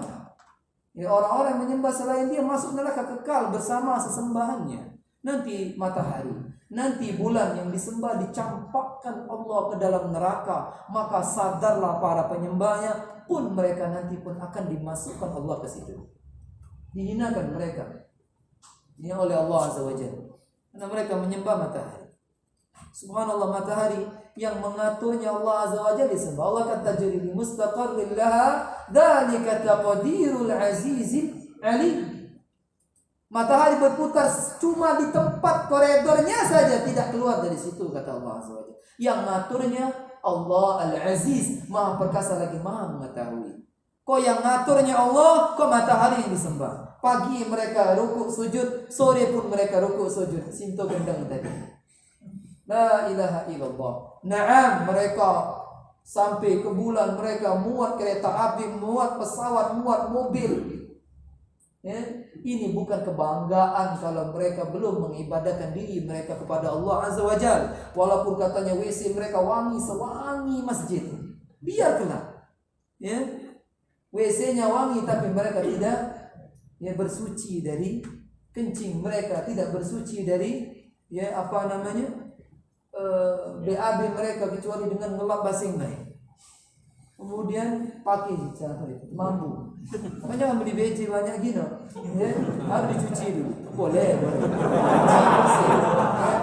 orang-orang yang menyembah selain dia masuk neraka kekal bersama sesembahannya. Nanti matahari, nanti bulan yang disembah dicampakkan Allah ke dalam neraka. Maka sadarlah para penyembahnya pun, mereka nanti pun akan dimasukkan Allah ke situ. Dihinakan mereka ini oleh Allah Azza wa Jalla, karena mereka menyembah matahari. Subhanallah, matahari yang mengaturnya Allah Azza wa Jalla disembah. Allah kata tajri mustaqarril laha dzalika taqdirul azizil alim. Matahari berputar cuma di tempat koridornya saja, tidak keluar dari situ, kata Allah Azza wa Jalla. Yang ngaturnya Allah Al-Aziz, Maha perkasa lagi Maha mengetahui. Kok yang ngaturnya Allah, kok matahari yang disembah? Pagi mereka rukuk sujud, sore pun mereka rukuk sujud. Sinto gendang tadi. La ilaha illallah. Naam, mereka sampai ke bulan, mereka muat kereta api, muat pesawat, muat mobil. Ya, ini bukan kebanggaan kalau mereka belum mengibadahkan diri mereka kepada Allah Azza wa Jalla. Walaupun katanya WC mereka wangi sewangi masjid, biarkanlah. Ya, WC-nya wangi tapi mereka tidak bersuci dari kencing, mereka tidak bersuci dari BAB mereka kecuali dengan ngelap basing baik. Kemudian pakai mampu Makanya jangan beli BJ banyak gini, ya, harus dicuci dulu. Boleh.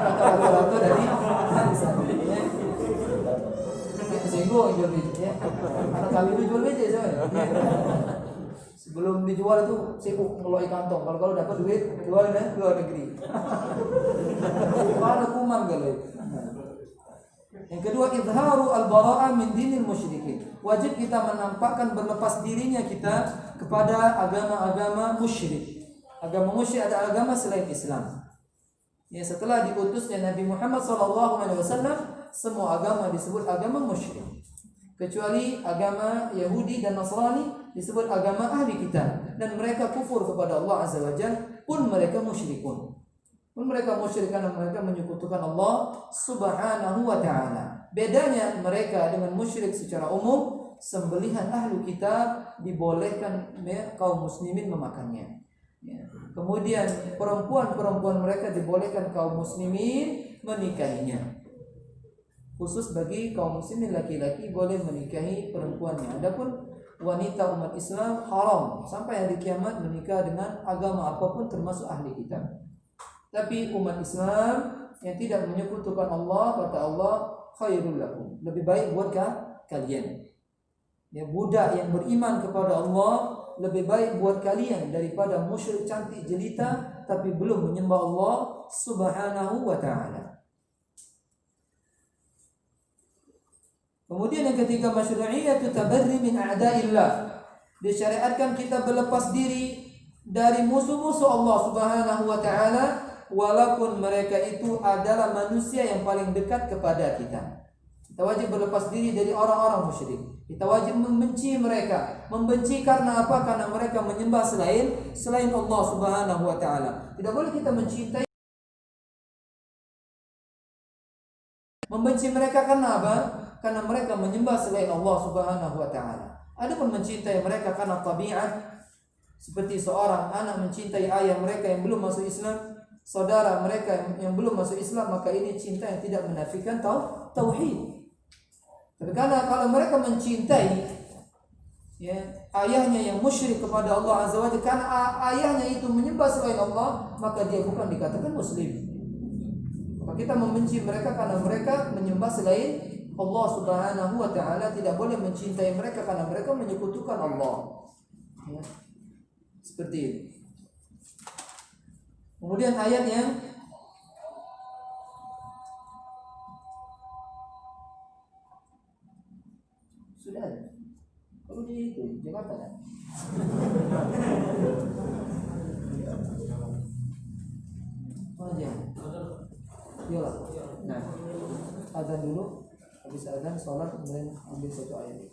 Rata-rata dari sana, ya. Singgung jual BJ, ya. Anak kami itu jual BJ soalnya. Sebelum dijual itu sibuk ngeluarin kantong. Kalau dapat duit jual ke luar negeri. Mana kuman kalau. Yang kedua, izharu al-bara'ah min dinil musyrikin. Wajib kita menampakkan berlepas dirinya kita kepada agama-agama musyrik. Agama musyrik ada agama selain Islam. Ya, setelah diutusnya Nabi Muhammad SAW, semua agama disebut agama musyrik. Kecuali agama Yahudi dan Nasrani disebut agama ahli kitab, dan mereka kufur kepada Allah Azza wa Jalla, pun mereka musyrikun. Pun mereka musyrik karena mereka menyekutukan Allah Subhanahu wa taala. Bedanya mereka dengan musyrik secara umum, sembelihan ahlu kitab dibolehkan kaum muslimin memakannya. Ya. Kemudian perempuan-perempuan mereka dibolehkan kaum muslimin menikahinya. Khusus bagi kaum muslimin laki-laki boleh menikahi perempuannya. Adapun wanita umat Islam haram sampai hari kiamat menikah dengan agama apapun termasuk ahli kitab. Tapi umat Islam yang tidak menyekutukan Allah, kata Allah, khairul lakum, lebih baik buat kalian. Ya, budak yang beriman kepada Allah lebih baik buat kalian daripada musyrik cantik jelita tapi belum menyembah Allah Subhanahu wa taala. Kemudian yang ketiga, masyru'iyatu tabarri min a'da'illah. Disyariatkan kita berlepas diri dari musuh-musuh Allah Subhanahu wa taala, walaupun mereka itu adalah manusia yang paling dekat kepada kita. Kita wajib berlepas diri dari orang-orang musyrik. Kita wajib membenci mereka. Membenci karena apa? Karena mereka menyembah selain Allah Subhanahu wa taala. Tidak boleh kita mencintai. Membenci mereka karena apa? Karena mereka menyembah selain Allah Subhanahu wa taala. Adapun mencintai mereka karena tabiat, seperti seorang anak mencintai ayah mereka yang belum masuk Islam, saudara mereka yang belum masuk Islam, maka ini cinta yang tidak menafikan tauhid. Tapi karena kalau mereka mencintai ya, ayahnya yang musyrik kepada Allah Azza wa Jalla, karena ayahnya itu menyembah selain Allah, maka dia bukan dikatakan muslim. Maka kita membenci mereka karena mereka menyembah selain Allah Subhanahu wa taala. Tidak boleh mencintai mereka karena mereka menyekutukan Allah. Ya. Seperti ini. Kemudian ayat yang sudah ada. Kalau di itu Jakarta kan? Aja. Yolah. Nah, azan dulu. Habis azan sholat kemudian ambil satu ayat.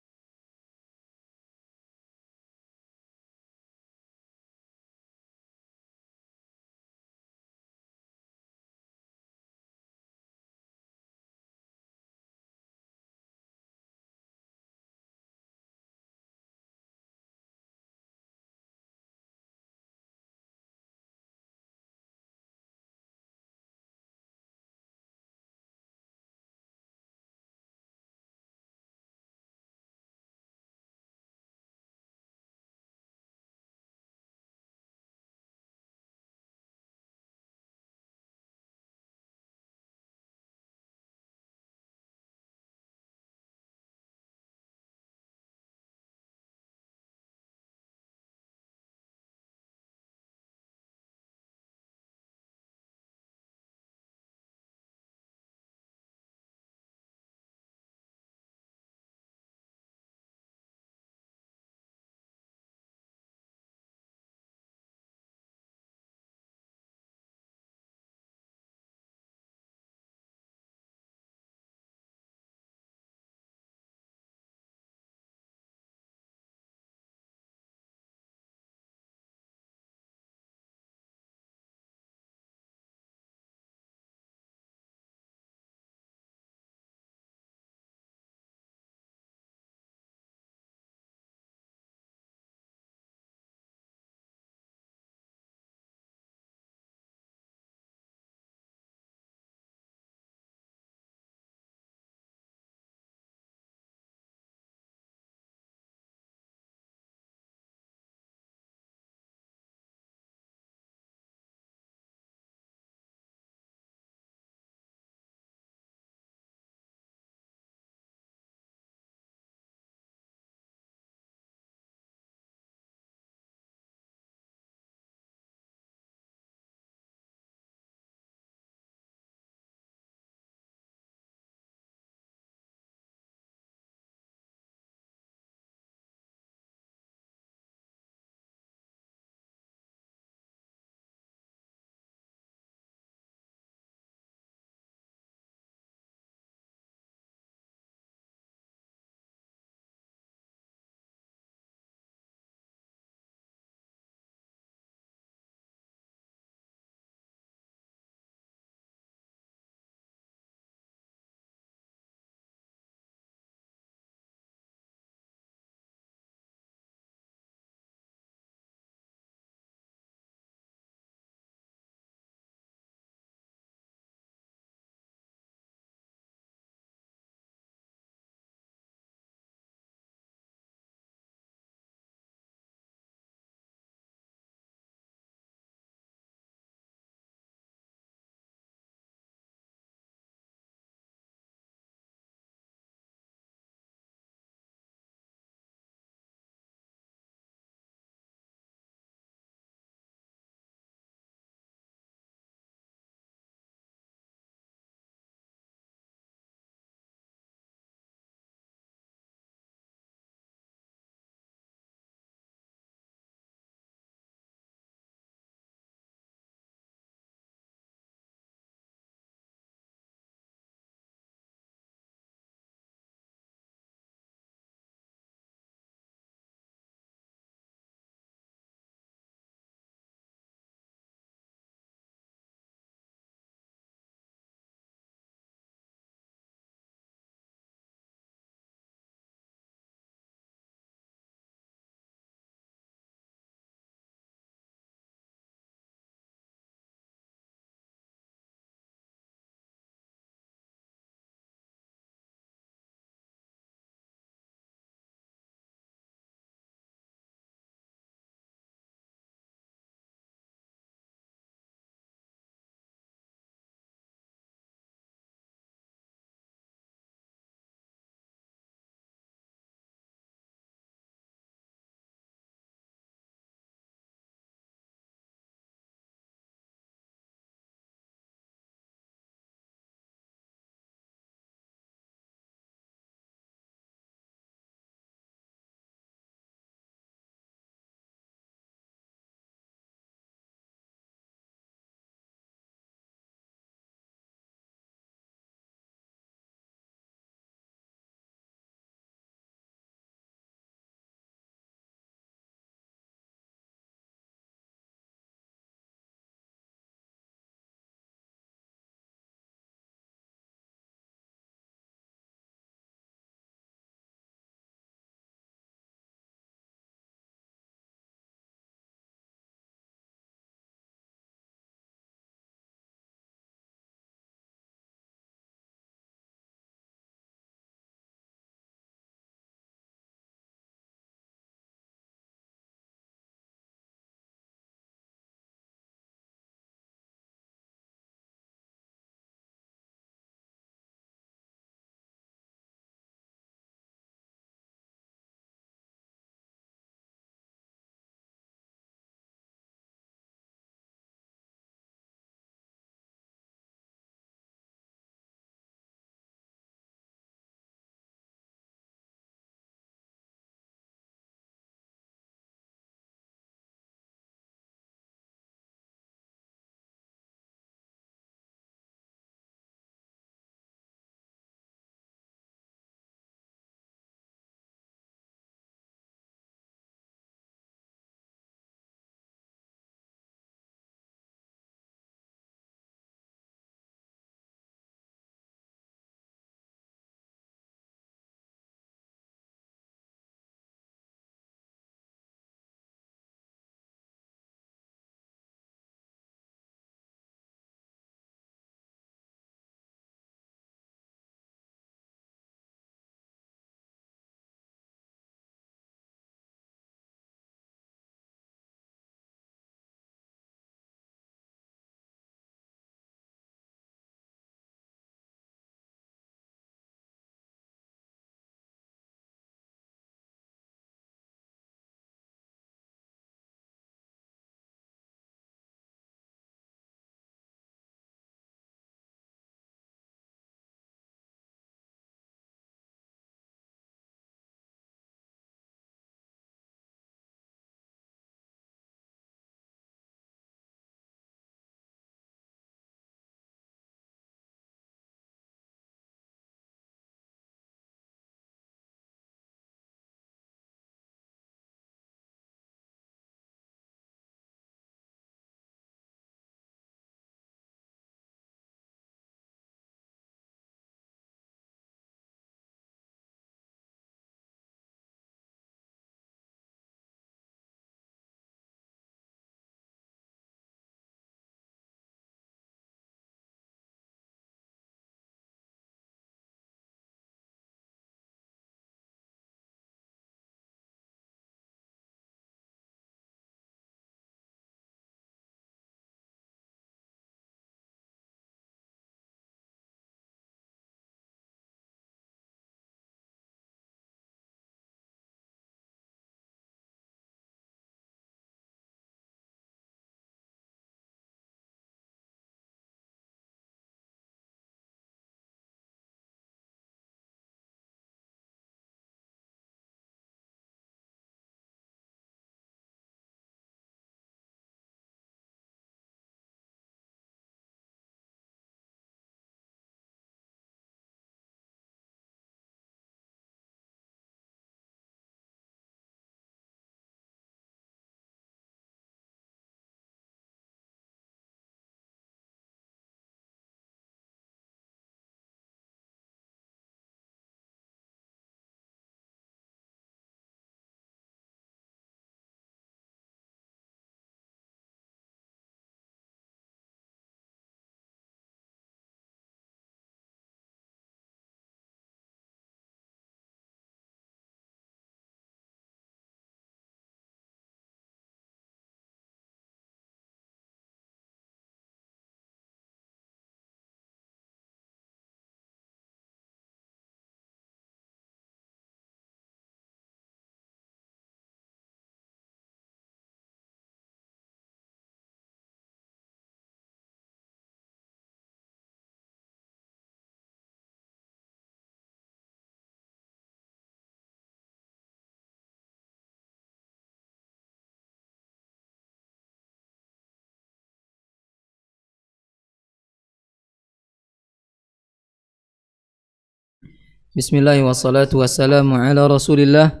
Bismillah wassalatu wassalamu ala Rasulillah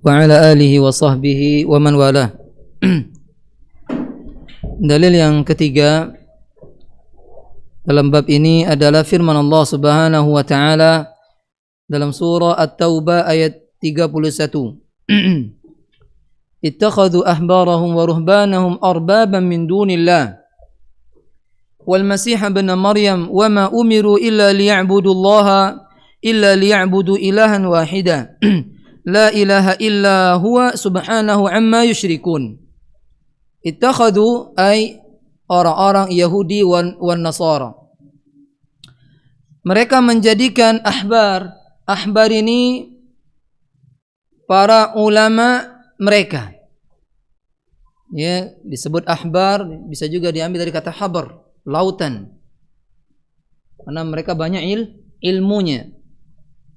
wa ala alihi wa sahbihi wa man walah. Dalil yang ketiga dalam bab ini adalah firman Allah Subhanahu wa taala dalam surah At-Taubah ayat 31. Ittakhadhu ahbarahum wa ruhbanahum arbaban min dunillah wal masih ibn Maryam wa ma umiru illa liya'budullaha illa liya'budu ilahan wahida la ilaha illa huwa subhanahu amma yusyrikun. Ittakhadhu ay orang-orang Yahudi wan Nasara. Mereka menjadikan ahbar ini para ulama mereka. Ya, disebut ahbar bisa juga diambil dari kata habar, lautan. Karena mereka banyak ilmunya.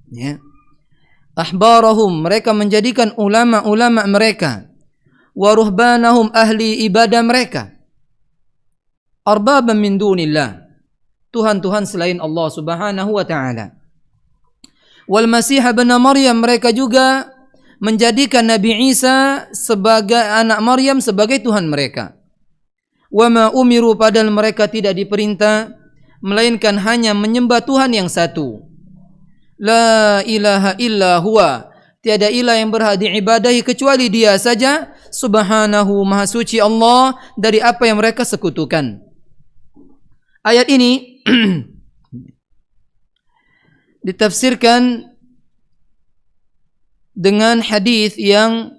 Ya. Ahbarahum, mereka menjadikan ulama-ulama mereka, wa ruhbanahum, ahli ibadah mereka, arbaban min dunillah, Tuhan-Tuhan selain Allah Subhanahu wa taala. Wal Masih ibn Maryam, mereka juga menjadikan Nabi Isa sebagai anak Maryam sebagai Tuhan mereka. Wa ma umiru, padahal mereka tidak diperintah melainkan hanya menyembah Tuhan yang satu. La ilaha illa huwa, tiada ilah yang berhak diibadahi kecuali Dia saja. Subhanahu, maha suci Allah dari apa yang mereka sekutukan. Ayat ini ditafsirkan dengan hadis yang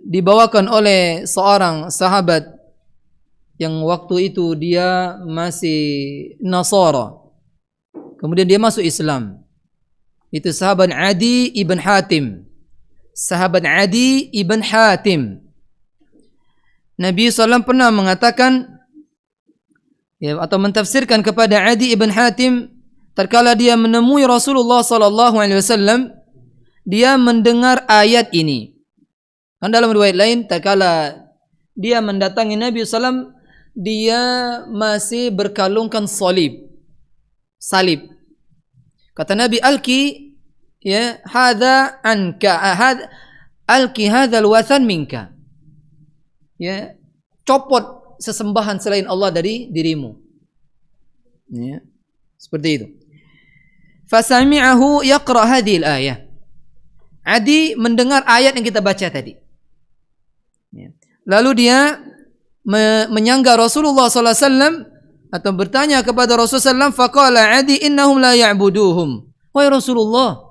dibawakan oleh seorang sahabat yang waktu itu dia masih Nasara. Kemudian dia masuk Islam. Itu sahabat Adi ibn Hatim. Sahabat Adi ibn Hatim. Nabi SAW pernah mengatakan atau mentafsirkan kepada Adi ibn Hatim tatkala dia menemui Rasulullah SAW, dia mendengar ayat ini. Dan dalam riwayat lain tatkala dia mendatangi Nabi SAW, dia masih berkalungkan salib. Kata Nabi, alki ya hadza anka, alki hadzal wathan minka. Ya, copot sesembahan selain Allah dari dirimu. Ya, seperti itu. Fasami'ahu yaqra hadhil ayah. Adi mendengar ayat yang kita baca tadi. Ya. Lalu dia menyanggah Rasulullah sallallahu alaihi wasallam atau bertanya kepada Rasulullah SAW, faqala Adi innahum la ya'buduhum. Wahai Rasulullah,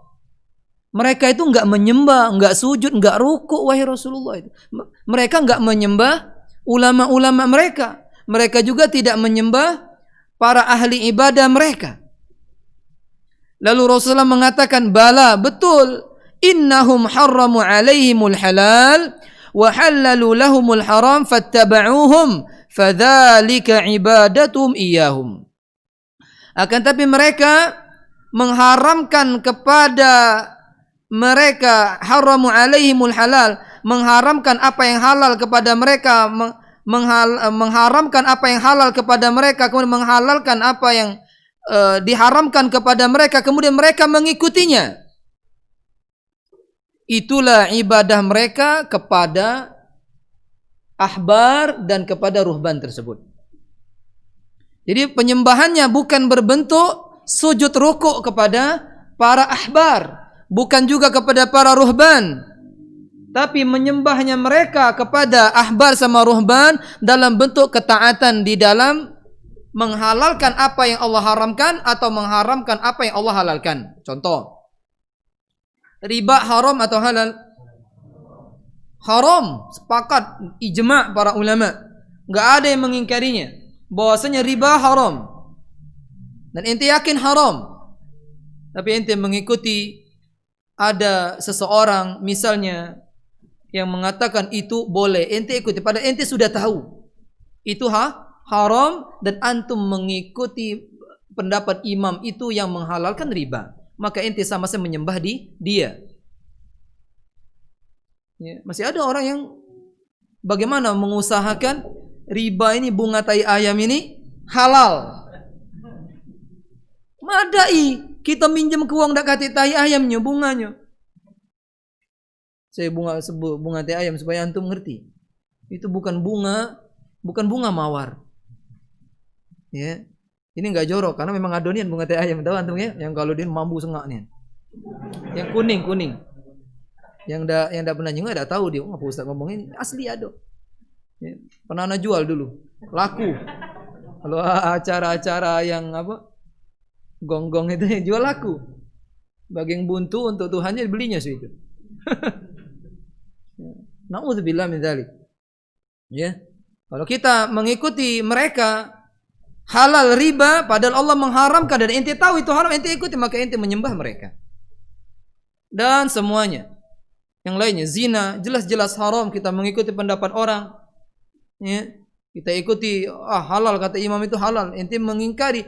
mereka itu enggak menyembah, enggak sujud, enggak rukuk, wahai Rasulullah itu. Mereka enggak menyembah ulama-ulama mereka. Mereka juga tidak menyembah para ahli ibadah mereka. Lalu Rasulullah mengatakan, bala, betul. Innahum harramu alaihimul halal wa halalu lahumul haram fattaba'uhum fadzalika ibadatuhum iyyahum. Akan tapi mereka mengharamkan kepada mereka, haramu alaihimul halal, mengharamkan apa yang halal kepada mereka, mengharamkan apa yang halal kepada mereka, kemudian menghalalkan apa yang diharamkan kepada mereka, kemudian mereka mengikutinya. Itulah ibadah mereka kepada ahbar dan kepada ruhban tersebut. Jadi penyembahannya bukan berbentuk sujud rukuk kepada para ahbar, bukan juga kepada para ruhban, tapi menyembahnya mereka kepada ahbar sama ruhban dalam bentuk ketaatan di dalam menghalalkan apa yang Allah haramkan atau mengharamkan apa yang Allah halalkan. Contoh, riba haram atau halal? Haram, sepakat ijma' para ulama. Enggak ada yang mengingkarinya bahwasanya riba haram. Dan ente yakin haram. Tapi ente mengikuti ada seseorang misalnya yang mengatakan itu boleh, ente ikuti padahal ente sudah tahu itu haram dan antum mengikuti pendapat imam itu yang menghalalkan riba. Maka ente sama-sama menyembah dia. Ya, masih ada orang yang bagaimana mengusahakan riba ini, bunga tai ayam ini halal. Madai, Kita minjem ke uang dak kate tai ayamnya bunganya. Saya sebut bunga tai ayam supaya antum ngerti. Itu bukan bunga mawar. Ya. Ini enggak jorok karena memang adonian bunga tai ayam, tahu antum ya? Yang kalau dia mambu sengak nih. Yang kuning. Yang enggak pernah nyengat enggak tahu dia. Ngapa Ustaz ngomongin asli ado. Ya. Pernah jual dulu. Laku. Kalau acara-acara yang apa? Gonggong itu jual laku. Bagian buntu untuk Tuhannya belinya itu. Na'udzubillah min dzalik. Ya. Kalau kita mengikuti mereka halal riba padahal Allah mengharamkan dan ente tahu itu haram, ente ikuti, maka ente menyembah mereka. Dan semuanya yang lainnya, zina jelas-jelas haram, kita mengikuti pendapat orang. Ya. Kita ikuti halal, kata imam itu halal, ente mengingkari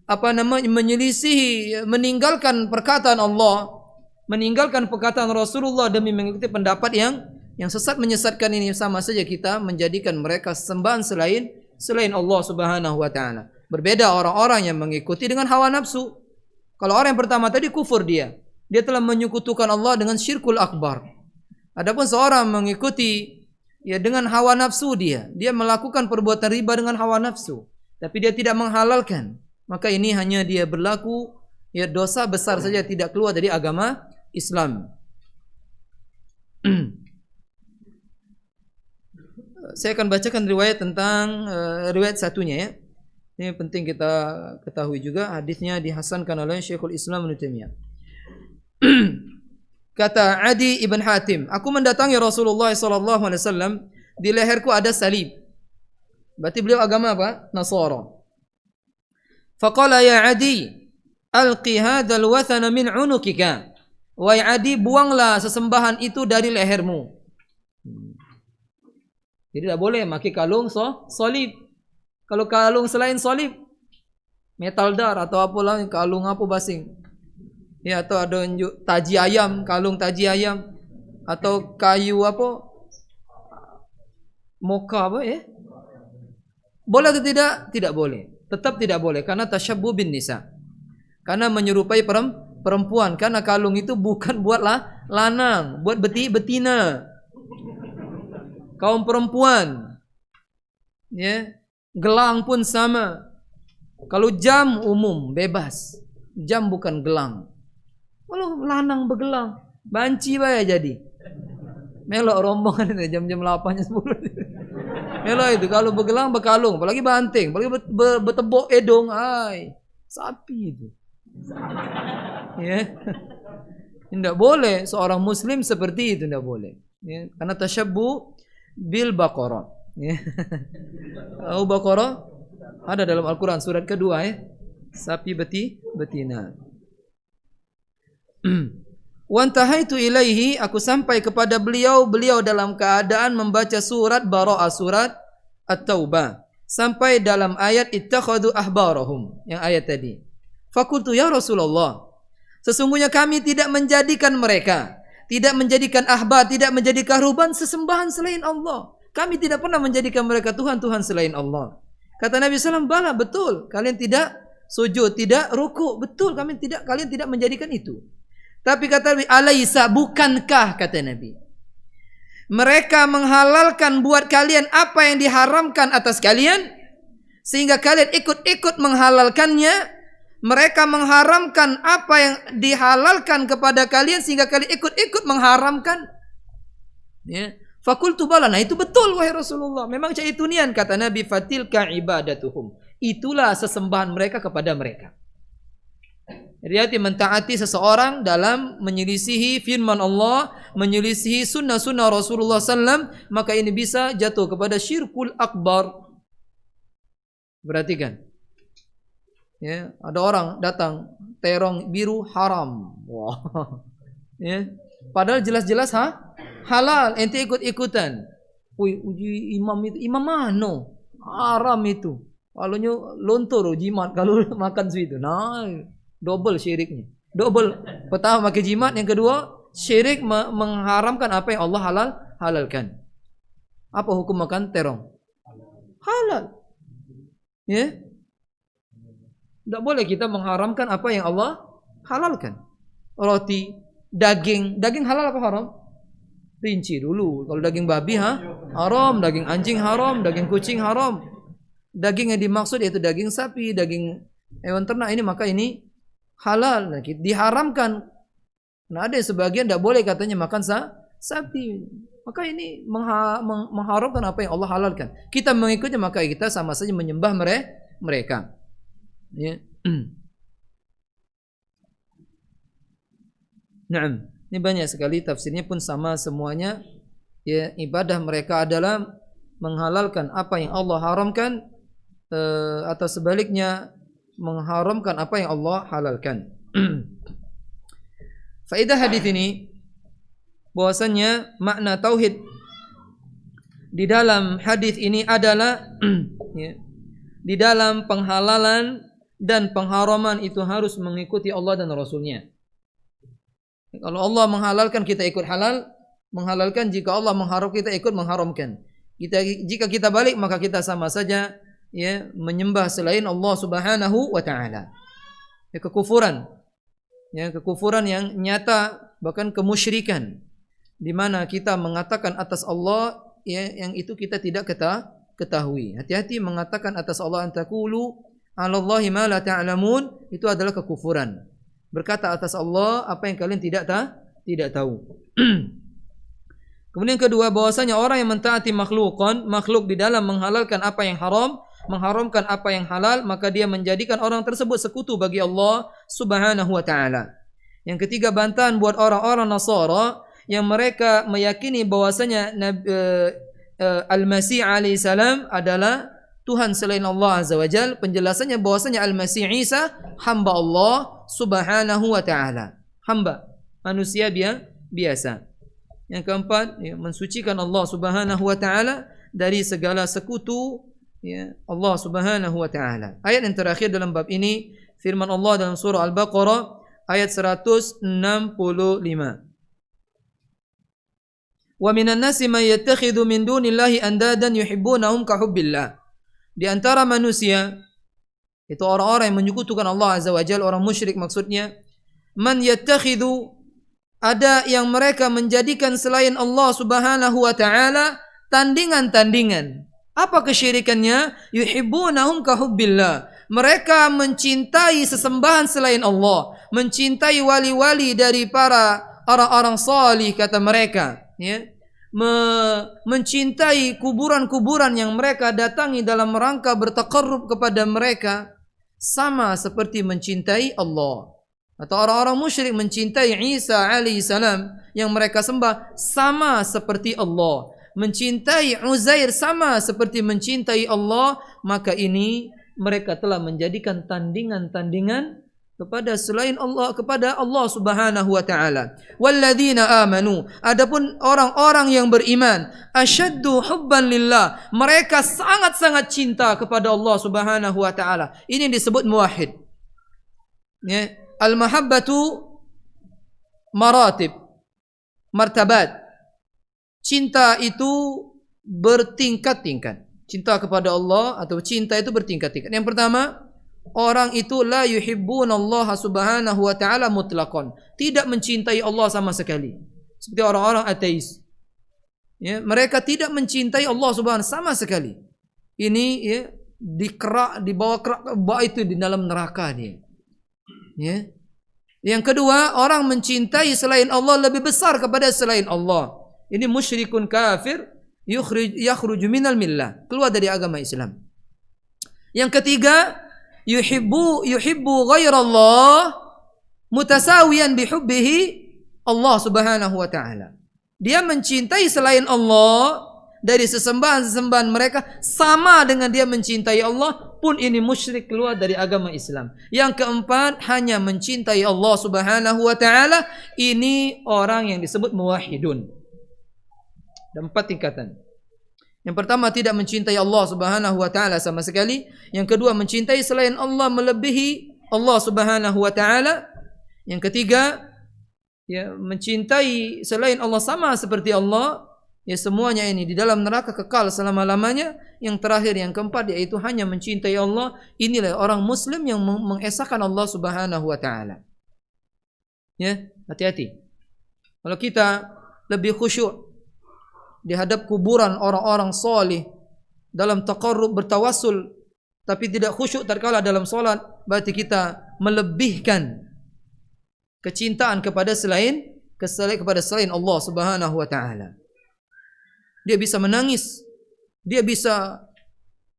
menyelisihi, meninggalkan perkataan Allah, meninggalkan perkataan Rasulullah demi mengikuti pendapat yang sesat menyesatkan, ini sama saja kita menjadikan mereka sembahan selain Allah Subhanahu wa taala. Berbeda orang-orang yang mengikuti dengan hawa nafsu. Kalau orang yang pertama tadi kufur dia telah menyekutukan Allah dengan syirkul akbar. Adapun seorang mengikuti dengan hawa nafsu dia melakukan perbuatan riba dengan hawa nafsu, tapi dia tidak menghalalkan, maka ini hanya dia berlaku dosa besar saja, tidak keluar dari agama Islam. Saya akan bacakan riwayat tentang riwayat satunya ya. Ini penting kita ketahui juga, hadisnya dihasankan oleh Syekhul Islam Ibnu Taimiyah. Kata Adi ibn Hatim, aku mendatangi Rasulullah sallallahu alaihi wasallam, di leherku ada salib. Berarti beliau agama apa? Nasara. Faqala ya Adi, alqi hadzal wathana min unukika. Wahai Adi, buanglah sesembahan itu dari lehermu. Jadi tidak boleh pakai kalung salib. Kalau kalung selain salib, metal dar atau apalah, kalung apa basing. Ya, atau ada taji ayam, kalung taji ayam, atau kayu apa? Moka apa ya? Boleh atau tidak? Tidak boleh. Tetap tidak boleh karena tasyabbuh bin nisa. Karena menyerupai perempuan, karena kalung itu bukan buat lanang, buat betina. Kaum perempuan. Ya. Gelang pun sama. Kalau jam umum bebas. Jam bukan gelang. Kalau lanang bergelang, banci ya jadi. Melok rombongan itu jam-jam 8 10. Melok itu kalau bergelang berkalung, apalagi banting, apalagi bertebok edong, sapi itu. Ya. Tidak boleh seorang muslim seperti itu, tidak boleh. Ya. Karena tasyabbu bil baqarah. Ya. Baqarah ada dalam Al-Quran surat kedua ya. Sapi betina. Wantahaitu ilaihi, aku sampai kepada beliau dalam keadaan membaca surat Bara'ah, surat At-Taubah, sampai dalam ayat ittakhadhu ahbarahum, yang ayat tadi. Fakultu ya Rasulullah, sesungguhnya kami tidak menjadikan mereka, tidak menjadikan ahbar, tidak menjadikan ruhban sesembahan selain Allah. Kami tidak pernah menjadikan mereka Tuhan-Tuhan selain Allah. Kata Nabi SAW, bala, betul, kalian tidak sujud, tidak ruku, betul, kalian tidak menjadikan itu. Tapi kata Nabi, alaisa, bukankah, kata Nabi, mereka menghalalkan buat kalian apa yang diharamkan atas kalian, sehingga kalian ikut-ikut menghalalkannya. Mereka mengharamkan apa yang dihalalkan kepada kalian, sehingga kalian ikut-ikut mengharamkan. Ya. Fakultu bala, nah itu betul wahai Rasulullah, memang caitunian, kata Nabi, fatilka ibadatuhum, itulah sesembahan mereka kepada mereka. Jadi mentaati seseorang dalam menyelisihi firman Allah, menyelisihi sunnah-sunnah Rasulullah SAW, maka ini bisa jatuh kepada syirkul akbar. Perhatikan. Ya, ada orang datang terong biru haram. Wah. Ya, padahal jelas-jelas halal, ente ikut-ikutan. Uji imam itu, imam mana? Haram itu. Kalau lontor jimat kalau makan itu. Nah, double syiriknya. Double. Pertama pakai jimat, yang kedua syirik mengharamkan apa yang Allah halalkan. Apa hukum makan terong? Halal. Ya. Tidak boleh kita mengharamkan apa yang Allah halalkan. Roti, daging halal apa haram? Rinci dulu. Kalau daging babi haram, daging anjing haram, daging kucing haram. Daging yang dimaksud yaitu daging sapi, daging hewan ternak ini, maka ini halal. Nah, diharamkan. Nah, ada yang sebagian tidak boleh katanya makan sapi. Maka ini mengharamkan apa yang Allah halalkan. Kita mengikutnya, maka kita sama saja menyembah mereka. Ya. Nah, ini banyak sekali tafsirnya pun sama semuanya. Ya, ibadah mereka adalah menghalalkan apa yang Allah haramkan, atau sebaliknya mengharamkan apa yang Allah halalkan. Faedah hadis ini bahwasanya makna tauhid di dalam hadis ini adalah ya, di dalam penghalalan dan pengharaman itu harus mengikuti Allah dan Rasulnya. Kalau Allah menghalalkan, kita ikut halal, menghalalkan. Jika Allah mengharam, kita ikut mengharamkan. Jika kita balik, maka kita sama saja ya menyembah selain Allah Subhanahu wa taala. Ya, kekufuran. Ya, kekufuran yang nyata, bahkan kemusyrikan, di mana kita mengatakan atas Allah ya yang itu kita tidak ketahui. Hati-hati mengatakan atas Allah, antaqulu 'alallahi ma la ta'lamun, itu adalah kekufuran. Berkata atas Allah apa yang kalian tidak tahu. Kemudian kedua, bahwasanya orang yang mentaati makhluk di dalam menghalalkan apa yang haram, mengharamkan apa yang halal, maka dia menjadikan orang tersebut sekutu bagi Allah Subhanahu wa taala. Yang ketiga, bantahan buat orang-orang Nasara yang mereka meyakini bahwasanya Al-Masih alaihissalam adalah Tuhan selain Allah Azza wa Jal. Penjelasannya bahwasanya Al-Masih Isa hamba Allah Subhanahu wa taala. Hamba, manusia biasa. Yang keempat, ya, mensucikan Allah Subhanahu wa taala dari segala sekutu ya Allah Subhanahu wa taala. Ayat yang terakhir dalam bab ini firman Allah dalam surah Al-Baqarah ayat 165. Wa minan nasi may yattakhidhu min dunillahi andadan yuhibbunahum ka hubbillah. Di antara manusia itu orang-orang yang menyekutukan Allah Azza wa Jalla, orang musyrik maksudnya. Man yattakhidhu, ada yang mereka menjadikan selain Allah Subhanahu wa taala tandingan-tandingan. Apa kesyirikannya? Yuhibbunahum ka hubbillah. Mereka mencintai sesembahan selain Allah, mencintai wali-wali dari para orang-orang salih kata mereka, ya. Mencintai kuburan-kuburan yang mereka datangi dalam rangka bertaqarrub kepada mereka, sama seperti mencintai Allah. Atau orang-orang musyrik mencintai Isa alaihissalam yang mereka sembah, sama seperti Allah. Mencintai Uzair sama seperti mencintai Allah. Maka ini mereka telah menjadikan tandingan-tandingan kepada selain Allah, kepada Allah Subhanahu wa taala. Walladzina amanu, adapun orang-orang yang beriman, asyaddu hubban lillah, mereka sangat-sangat cinta kepada Allah Subhanahu wa taala. Ini disebut muwahhid. Ya, al-mahabbatu maratib, martabat. Cinta itu bertingkat-tingkat. Cinta kepada Allah atau cinta itu bertingkat-tingkat. Yang pertama, orang itu la yuhibbunallaha subhanahu wa ta'ala mutlaqan, tidak mencintai Allah sama sekali. Seperti orang-orang ateis. Ya, mereka tidak mencintai Allah subhanahu sama sekali. Ini ya dibawa kerak itu di dalam neraka dia. Ya. Yang kedua, orang mencintai selain Allah lebih besar kepada selain Allah. Ini musyrikun kafir, yakhruju minal millah, keluar dari agama Islam. Yang ketiga, yuhibbu ghairallah mutasawiyan bihubbihi Allah Subhanahu wa taala. Dia mencintai selain Allah dari sesembahan-sesembahan mereka sama dengan dia mencintai Allah, pun ini musyrik, keluar dari agama Islam. Yang keempat, hanya mencintai Allah Subhanahu wa taala, ini orang yang disebut muwahhidun. Ada 4 tingkatan. Yang pertama, tidak mencintai Allah Subhanahu wa taala sama sekali. Yang kedua, mencintai selain Allah melebihi Allah Subhanahu wa taala. Yang ketiga, ya, mencintai selain Allah sama seperti Allah. Ya, semuanya ini di dalam neraka kekal selama-lamanya. Yang terakhir, yang keempat, yaitu hanya mencintai Allah. Inilah orang muslim yang mengesahkan Allah Subhanahu wa taala. Ya, hati-hati. Kalau kita lebih khusyuk di hadap kuburan orang-orang salih dalam taqarrub bertawassul, tapi tidak khusyuk tatkala dalam salat, berarti kita melebihkan kecintaan kepada selain Allah Subhanahu wa taala. Dia bisa menangis, dia bisa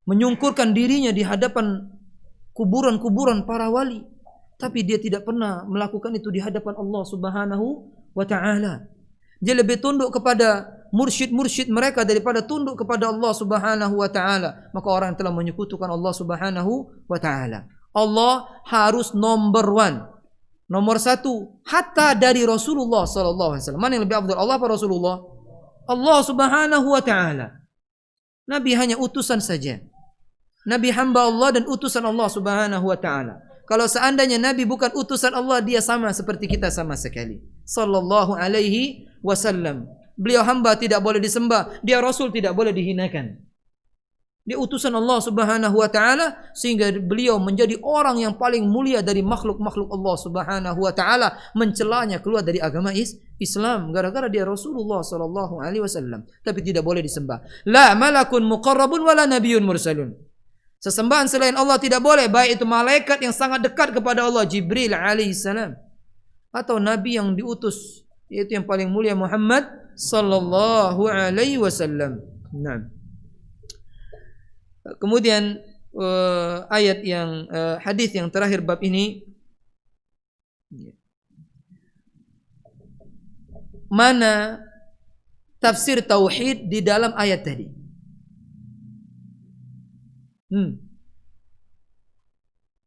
menyungkurkan dirinya di hadapan kuburan-kuburan para wali, tapi dia tidak pernah melakukan itu di hadapan Allah Subhanahu wa taala. Dia lebih tunduk kepada mursyid-mursyid mereka daripada tunduk kepada Allah Subhanahu wa taala. Maka orang yang telah menyekutukan Allah Subhanahu wa taala. Allah harus nomor satu, hatta dari Rasulullah sallallahu alaihi wasallam. Mana yang lebih afdal, Allah atau Rasulullah? Allah Subhanahu wa taala. Nabi hanya utusan saja. Nabi hamba Allah dan utusan Allah Subhanahu wa taala. Kalau seandainya Nabi bukan utusan Allah, dia sama seperti kita sama sekali. Sallallahu alaihi wasallam. Beliau hamba tidak boleh disembah, dia Rasul tidak boleh dihinakan. Dia utusan Allah Subhanahu wa taala sehingga beliau menjadi orang yang paling mulia dari makhluk-makhluk Allah Subhanahu wa taala, mencelanya keluar dari agama Islam gara-gara dia Rasulullah sallallahu alaihi wasallam, tapi tidak boleh disembah. La malakun muqarrabun wala nabiyyun mursalun. Sesembahan selain Allah tidak boleh, baik itu malaikat yang sangat dekat kepada Allah, Jibril alaihissalam, atau nabi yang diutus, yaitu yang paling mulia Muhammad sallallahu alaihi wasallam. Nah. Kemudian ayat yang hadis yang terakhir bab ini, mana tafsir tauhid di dalam ayat tadi?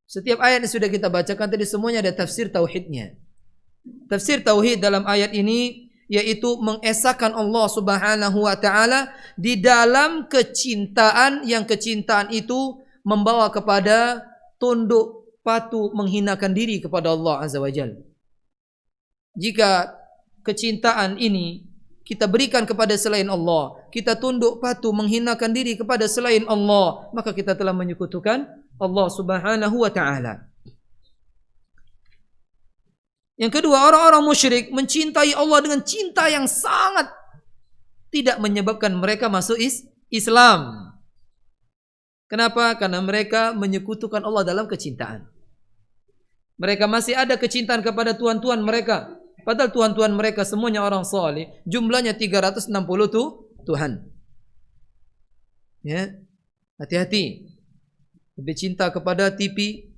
Setiap ayat yang sudah kita bacakan tadi semuanya ada tafsir tauhidnya. Tafsir tauhid dalam ayat ini yaitu mengesahkan Allah Subhanahu wa taala di dalam kecintaan, yang kecintaan itu membawa kepada tunduk patuh menghinakan diri kepada Allah Azza wa Jalla. Jika kecintaan ini kita berikan kepada selain Allah, kita tunduk patuh menghinakan diri kepada selain Allah, maka kita telah menyekutukan Allah Subhanahu wa taala. Yang kedua, orang-orang musyrik mencintai Allah dengan cinta yang sangat tidak menyebabkan mereka masuk Islam. Kenapa? Karena mereka menyekutukan Allah dalam kecintaan. Mereka masih ada kecintaan kepada tuhan-tuhan mereka. Padahal tuhan-tuhan mereka semuanya orang saleh, jumlahnya 360 Tuhan. Ya, hati-hati. Lebih cinta kepada TV,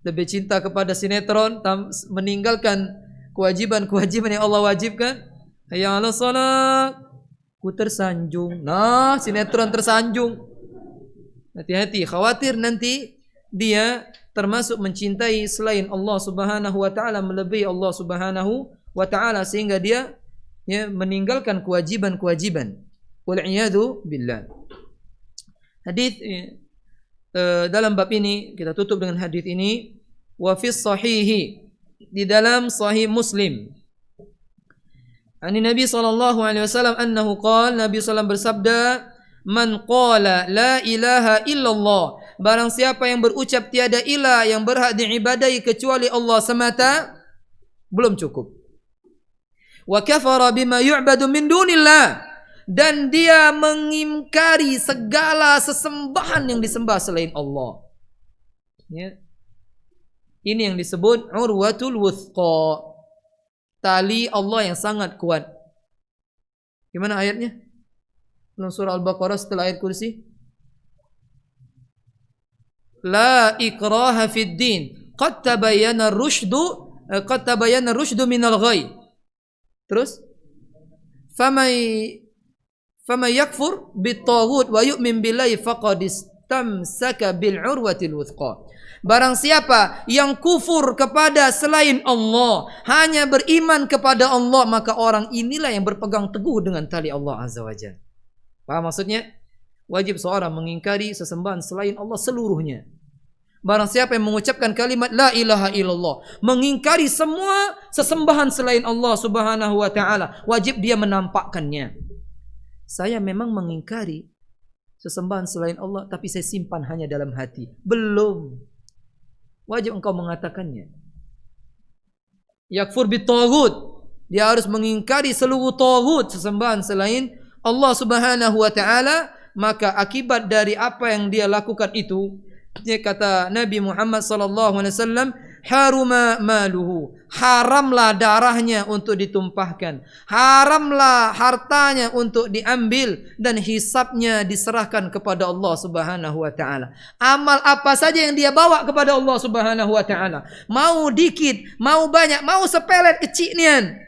lebih cinta kepada sinetron, meninggalkan kewajiban-kewajiban yang Allah wajibkan. Hayya 'alas shalah, ku tersanjung. Nah, sinetron tersanjung. Hati-hati, khawatir nanti dia termasuk mencintai selain Allah Subhanahu wa taala melebihi Allah Subhanahu wa taala sehingga dia meninggalkan kewajiban-kewajiban. Wal iyadu billah. Hadis dalam bab ini kita tutup dengan hadis ini, wa fis sahihi, di dalam sahih Muslim. Ani Nabi sallallahu alaihi wasallam annahu qala, Nabi sallallahu bersabda, man qala la ilaha illallah, barang siapa yang berucap tiada ilah yang berhak diibadahi kecuali Allah semata, belum cukup. Wa kafara bima yu'badu min dunillah, dan dia mengingkari segala sesembahan yang disembah selain Allah. Ya. Ini yang disebut urwatul wuthqa, tali Allah yang sangat kuat. Gimana ayatnya? Dalam surah Al-Baqarah setelah ayat kursi. La ikraha fid din, qad tabayyana ar-rusydu minal ghayy. Terus Fama yakfur bit-taghut wa yu'min billahi faqad istamsaka bil urwatil wuthqa. Barang siapa yang kufur kepada selain Allah, hanya beriman kepada Allah, maka orang inilah yang berpegang teguh dengan tali Allah Azza wa Jalla. Paham maksudnya? Wajib seorang mengingkari sesembahan selain Allah seluruhnya. Barang siapa yang mengucapkan kalimat la ilaha illallah, mengingkari semua sesembahan selain Allah Subhanahu wa taala, wajib dia menampakkannya. Saya memang mengingkari sesembahan selain Allah, tapi saya simpan hanya dalam hati. Belum. Wajib engkau mengatakannya. Yakfur bitaghut. Dia harus mengingkari seluruh taghut, sesembahan selain Allah Subhanahu wa taala. Maka akibat dari apa yang dia lakukan itu, dia kata Nabi Muhammad sallallahu alaihi wasallam, haruma maluhu, haramlah darahnya untuk ditumpahkan, haramlah hartanya untuk diambil, dan hisabnya diserahkan kepada Allah Subhanahu wa taala. Amal apa saja yang dia bawa kepada Allah Subhanahu wa taala, mau dikit, mau banyak, mau sepelet kecilnya,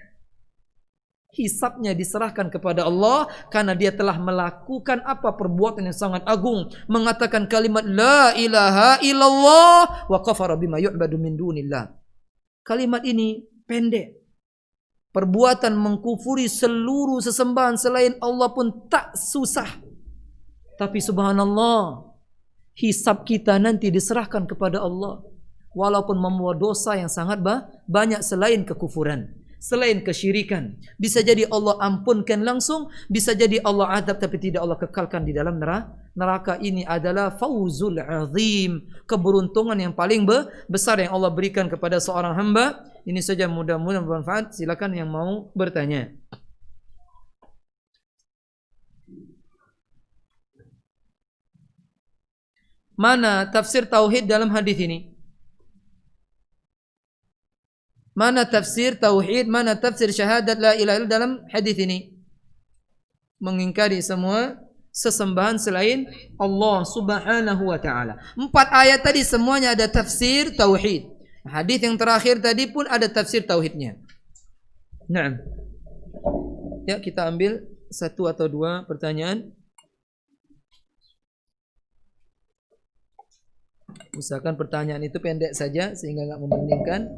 hisabnya diserahkan kepada Allah, karena dia telah melakukan apa, perbuatan yang sangat agung, mengatakan kalimat la ilaha illallah wa kafara bima yu'badu min dunillah. Kalimat ini pendek. Perbuatan mengkufuri seluruh sesembahan selain Allah pun tak susah. Tapi subhanallah, hisab kita nanti diserahkan kepada Allah, walaupun membawa dosa yang sangat banyak selain kekufuran, selain kesyirikan. Bisa jadi Allah ampunkan langsung, bisa jadi Allah adab tapi tidak Allah kekalkan di dalam neraka. Ini adalah fauzul azim, keberuntungan yang paling besar yang Allah berikan kepada seorang hamba. Ini saja, mudah-mudahan bermanfaat. Silakan yang mau bertanya. Mana tafsir tauhid dalam hadis ini? Mana tafsir tauhid, mana tafsir syahadat la ilaha illallah dalam hadis ini? Mengingkari semua sesembahan selain Allah Subhanahu wa taala. 4 ayat tadi semuanya ada tafsir tauhid. Hadis yang terakhir tadi pun ada tafsir tauhidnya. Naam. Ya, kita ambil 1 atau 2 pertanyaan. Usahakan pertanyaan itu pendek saja sehingga enggak membandingkan.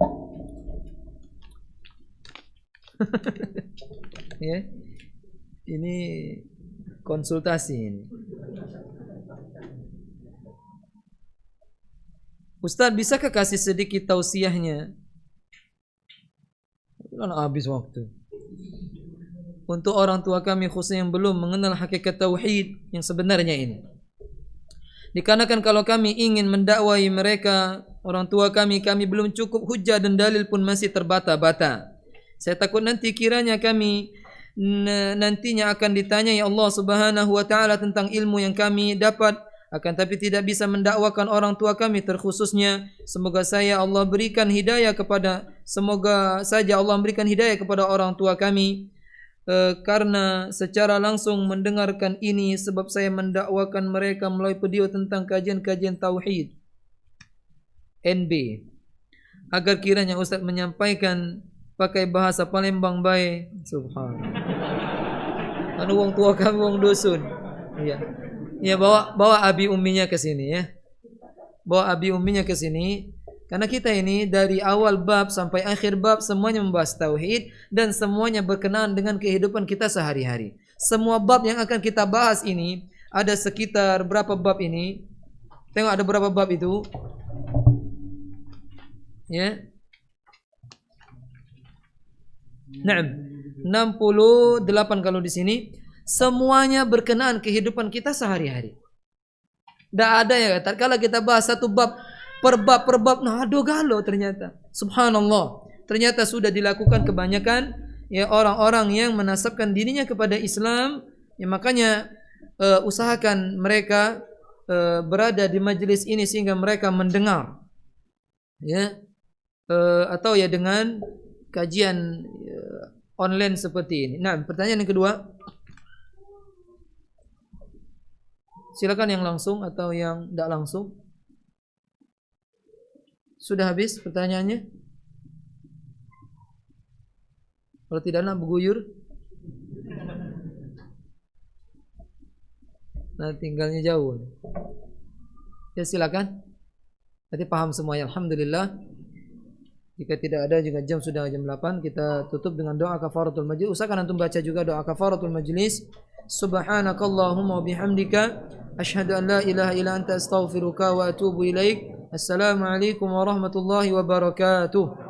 Ya, ini konsultasi ini. Ustaz, bisakah kasih sedikit tausiahnya? Kan habis waktu. Untuk orang tua kami khususnya yang belum mengenal hakikat tauhid yang sebenarnya ini. Dikarenakan kalau kami ingin mendakwai mereka, orang tua kami belum cukup hujah dan dalil pun masih terbata-bata. Saya takut nanti kiranya kami nantinya akan ditanya ya Allah Subhanahu wa taala tentang ilmu yang kami dapat, akan tapi tidak bisa mendakwakan orang tua kami terkhususnya. Semoga saja Allah berikan hidayah kepada orang tua kami, karena secara langsung mendengarkan ini sebab saya mendakwakan mereka melalui video tentang kajian-kajian tauhid NB, agar kiranya Ustaz menyampaikan pakai bahasa Palembang baik. Subhanallah. Anu wong tua kami wong dusun. Iya. Ya, bawa abi umminya ke sini ya. Bawa abi umminya ke sini, karena kita ini dari awal bab sampai akhir bab semuanya membahas tauhid dan semuanya berkenaan dengan kehidupan kita sehari-hari. Semua bab yang akan kita bahas ini ada sekitar berapa bab ini? Tengok ada berapa bab itu? Ya. Nah, 68 kalau di sini. Semuanya berkenaan kehidupan kita sehari-hari. Tidak ada ya, kalau kita bahas satu bab per bab, nah aduh galau ternyata. Subhanallah. Ternyata sudah dilakukan kebanyakan ya orang-orang yang menasabkan dirinya kepada Islam. Ya, makanya usahakan mereka berada di majelis ini sehingga mereka mendengar. Ya. Atau ya dengan kajian online seperti ini. Nah, pertanyaan yang kedua. Silakan yang langsung atau yang tidak langsung. Sudah habis pertanyaannya? Kalau tidak nak berguyur. Nah, tinggalnya jauh. Ya silakan. Nanti paham semuanya. Alhamdulillah. Jika tidak ada juga jam sudah jam 8, kita tutup dengan doa kafaratul majlis. Usahakan antum baca juga doa kafaratul majlis. Subhanakallahumma wa bihamdika asyhadu an la ilaha illa anta astaghfiruka wa atubu ilaik. Assalamualaikum warahmatullahi wabarakatuh.